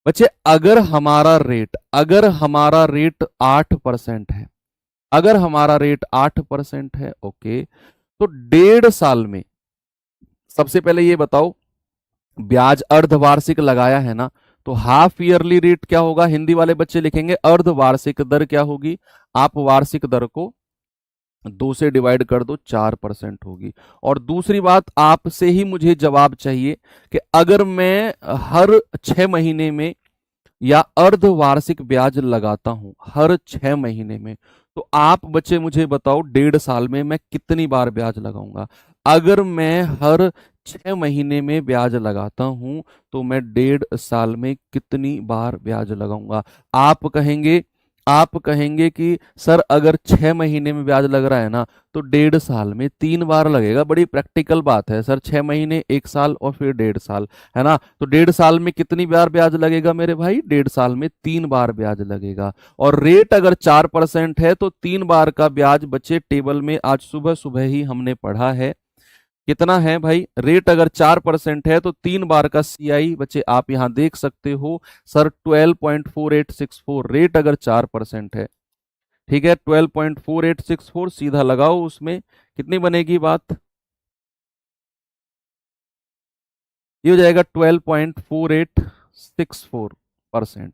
बच्चे अगर हमारा रेट 8% है, अगर हमारा रेट 8% है, ओके, तो 1.5 साल में, सबसे पहले ये बताओ, ब्याज अर्धवार्षिक लगाया है ना, तो हाफ ईयरली रेट क्या होगा? हिंदी वाले बच्चे लिखेंगे अर्धवार्षिक दर क्या होगी? आप वार्षिक दर को 2 से डिवाइड कर दो, 4% होगी। और दूसरी बात, आपसे ही मुझे जवाब चाहिए कि अगर मैं हर 6 महीने में या अर्धवार्षिक ब्याज लगाता हूं हर 6 महीने में, तो आप बच्चे मुझे बताओ 1.5 साल में मैं कितनी बार ब्याज लगाऊंगा? अगर मैं हर 6 महीने में ब्याज लगाता हूं तो मैं 1.5 साल में कितनी बार ब्याज लगाऊंगा? आप कहेंगे आप कहेंगे कि सर अगर 6 महीने में ब्याज लग रहा है ना, तो 1.5 साल में 3 बार लगेगा। बड़ी प्रैक्टिकल बात है सर, 6 महीने, 1 साल और फिर 1.5 साल, है ना? तो 1.5 साल में कितनी बार ब्याज लगेगा मेरे भाई? 1.5 साल में 3 बार ब्याज लगेगा। और रेट अगर 4% है तो 3 बार का ब्याज बच्चे टेबल में आज सुबह सुबह ही हमने पढ़ा है। कितना है भाई? रेट अगर 4% है तो 3 बार का सीआई बच्चे आप यहां देख सकते हो सर, 12.4864, रेट अगर 4% है। ठीक है, 12.4864 सीधा लगाओ, उसमें कितनी बनेगी बात? ये हो जाएगा 12.4864%।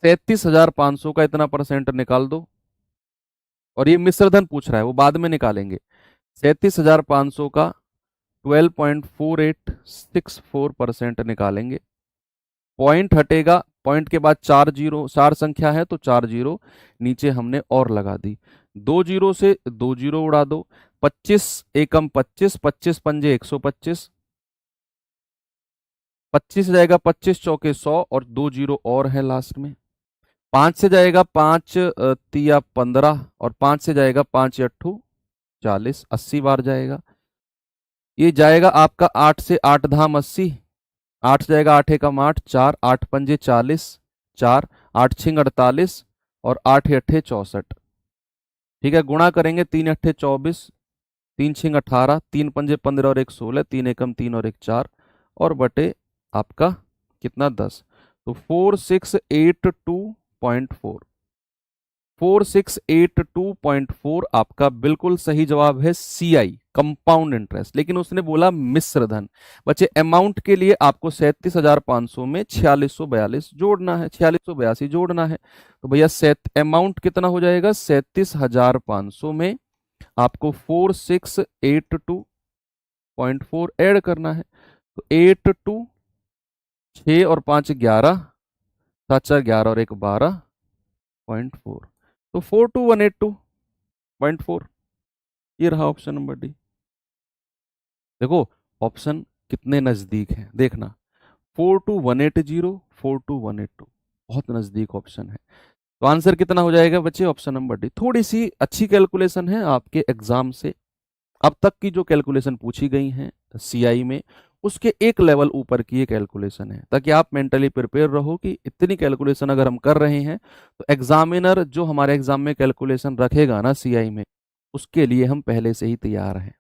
37,500 का इतना परसेंट निकाल दो, और ये मिश्रधन पूछ रहा है, वो बाद में निकालेंगे। 37,500 का 12.4864% निकालेंगे, पॉइंट हटेगा, पॉइंट के बाद 4 जीरो, 4 संख्या है तो 4 जीरो नीचे हमने और लगा दी, 2 जीरो से 2 जीरो उड़ा दो, 25 एकम 25, 25 पंजे 125, 25 जाएगा 25 चौके 100 और 2 जीरो और है लास्ट में। 5 से जाएगा 5 तिया 15, और 5 से जाएगा 5 अट्ठू 40, 80 बार जाएगा। ये जाएगा आपका 8 से 8 धाम 80, 8 जाएगा, 8 एकम 8, 4, 8 पंजे 40, 4, 8 छिंग 48 और 8 अट्ठे 64। ठीक है, गुणा करेंगे, 3 अट्ठे 24, 3 छिंग 18, 3 पंजे 15 और 1 16, 3 एकम 3 और 1 4 और बटे आपका कितना 10। तो 4682.4, 4682.4 आपका बिल्कुल सही जवाब है, CI कंपाउंड इंटरेस्ट। लेकिन उसने बोला मिश्र धन। बच्चे अमाउंट के लिए आपको 37,500 में 4642 जोड़ना है, 4682 जोड़ना है। तो भैया अमाउंट कितना हो जाएगा, 37,500 में आपको 4682.4 ऐड करना है। तो 82, 6 और 5 11, 7 4 11 और 1 12.4, तो 42182.4, ये रहा ऑप्शन नंबर डी। देखो ऑप्शन कितने नजदीक है, देखना 42180, 42182, बहुत नजदीक ऑप्शन है। तो आंसर कितना हो जाएगा बच्चे, ऑप्शन नंबर डी। थोड़ी सी अच्छी कैलकुलेशन है आपके एग्जाम से, अब तक की जो कैलकुलेशन पूछी गई हैं सीआई में उसके एक लेवल ऊपर की ये कैलकुलेशन है, ताकि आप मेंटली प्रिपेयर रहो कि इतनी कैलकुलेशन अगर हम कर रहे हैं तो एग्जामिनर जो हमारे एग्जाम में कैलकुलेशन रखेगा ना सीआई में, उसके लिए हम पहले से ही तैयार हैं,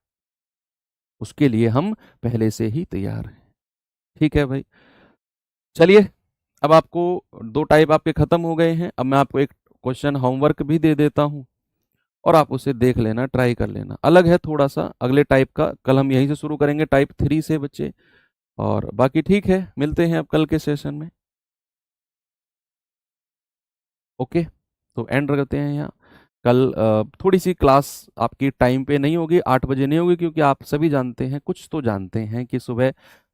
उसके लिए हम पहले से ही तैयार हैं। ठीक है भाई, चलिए अब आपको दो टाइप आपके खत्म हो गए हैं। अब मैं आपको एक क्वेश्चन होमवर्क भी दे देता हूं और आप उसे देख लेना, ट्राई कर लेना। अलग है थोड़ा सा अगले टाइप का, कल हम यहीं से शुरू करेंगे टाइप 3 से बच्चे। और बाकी ठीक है, मिलते हैं अब कल के सेशन में। ओके, तो एंड करते हैं यहाँ। कल थोड़ी सी क्लास आपकी टाइम पे नहीं होगी, 8 बजे नहीं होगी, क्योंकि आप सभी जानते हैं, कुछ तो जानते हैं कि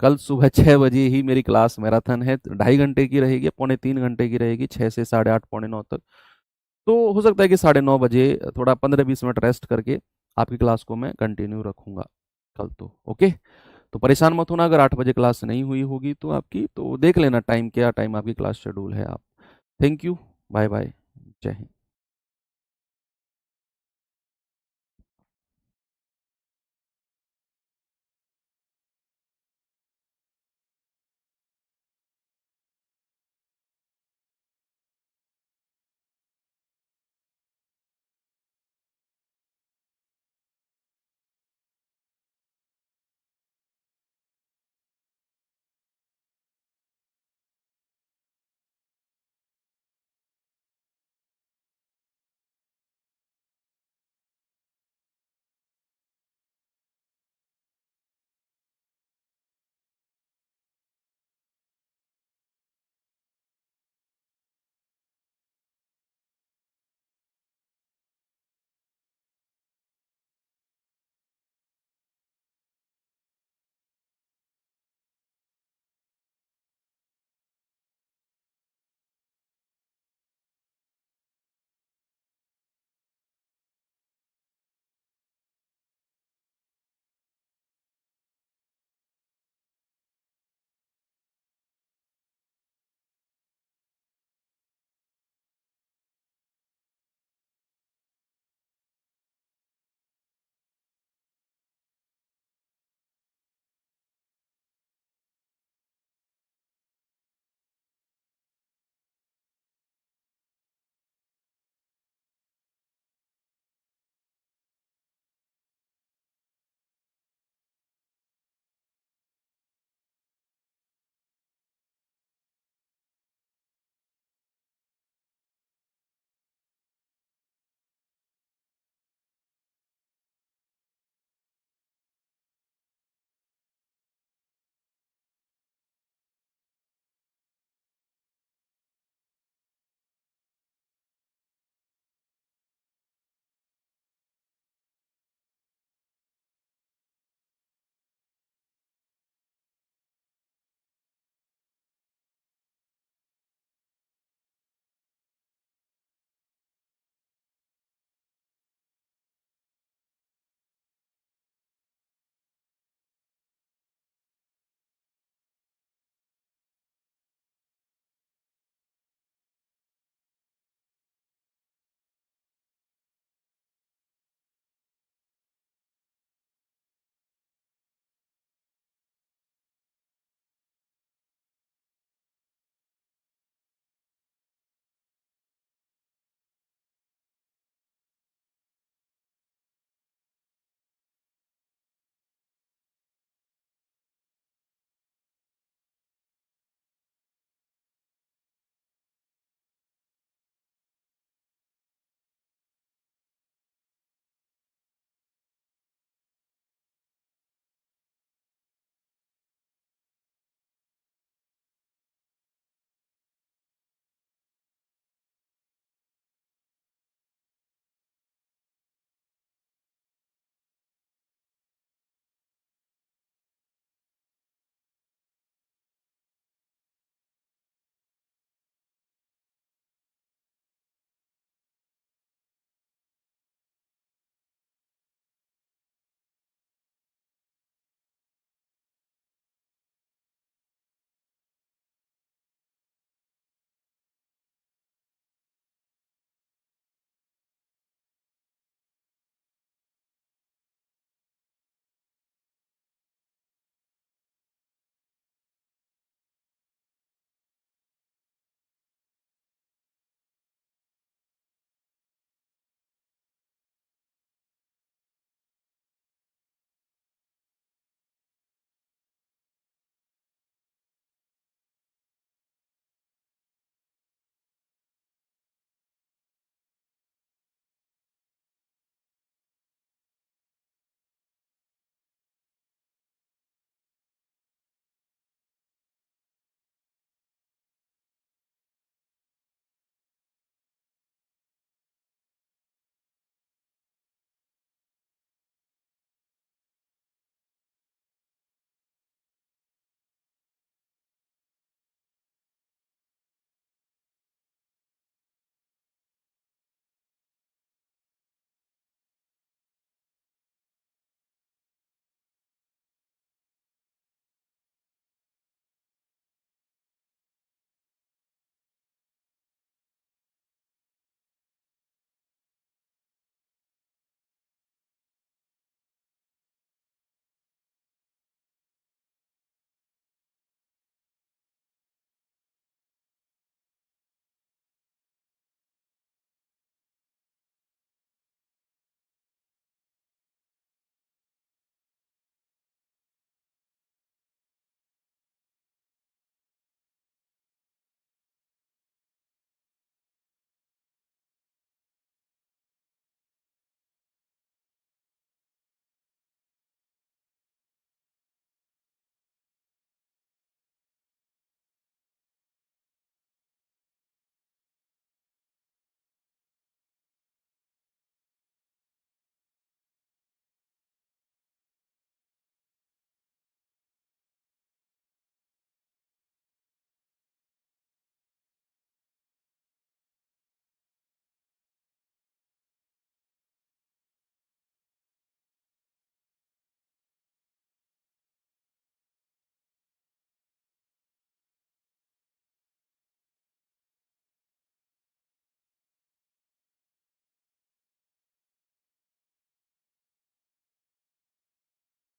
कल सुबह 6 बजे ही मेरी क्लास मैराथन है, 2.5 घंटे की रहेगी, 2.75 घंटे की रहेगी, 6 से 8:30 9:45 तक। तो हो सकता है कि 9:30 बजे थोड़ा 15-20 मिनट रेस्ट करके आपकी क्लास को मैं कंटिन्यू रखूंगा कल। तो ओके, तो परेशान मत होना अगर 8 बजे क्लास नहीं हुई होगी तो आपकी, तो देख लेना टाइम, क्या टाइम आपकी क्लास शेड्यूल है आप। थैंक यू, बाय बाय, जय हिंद।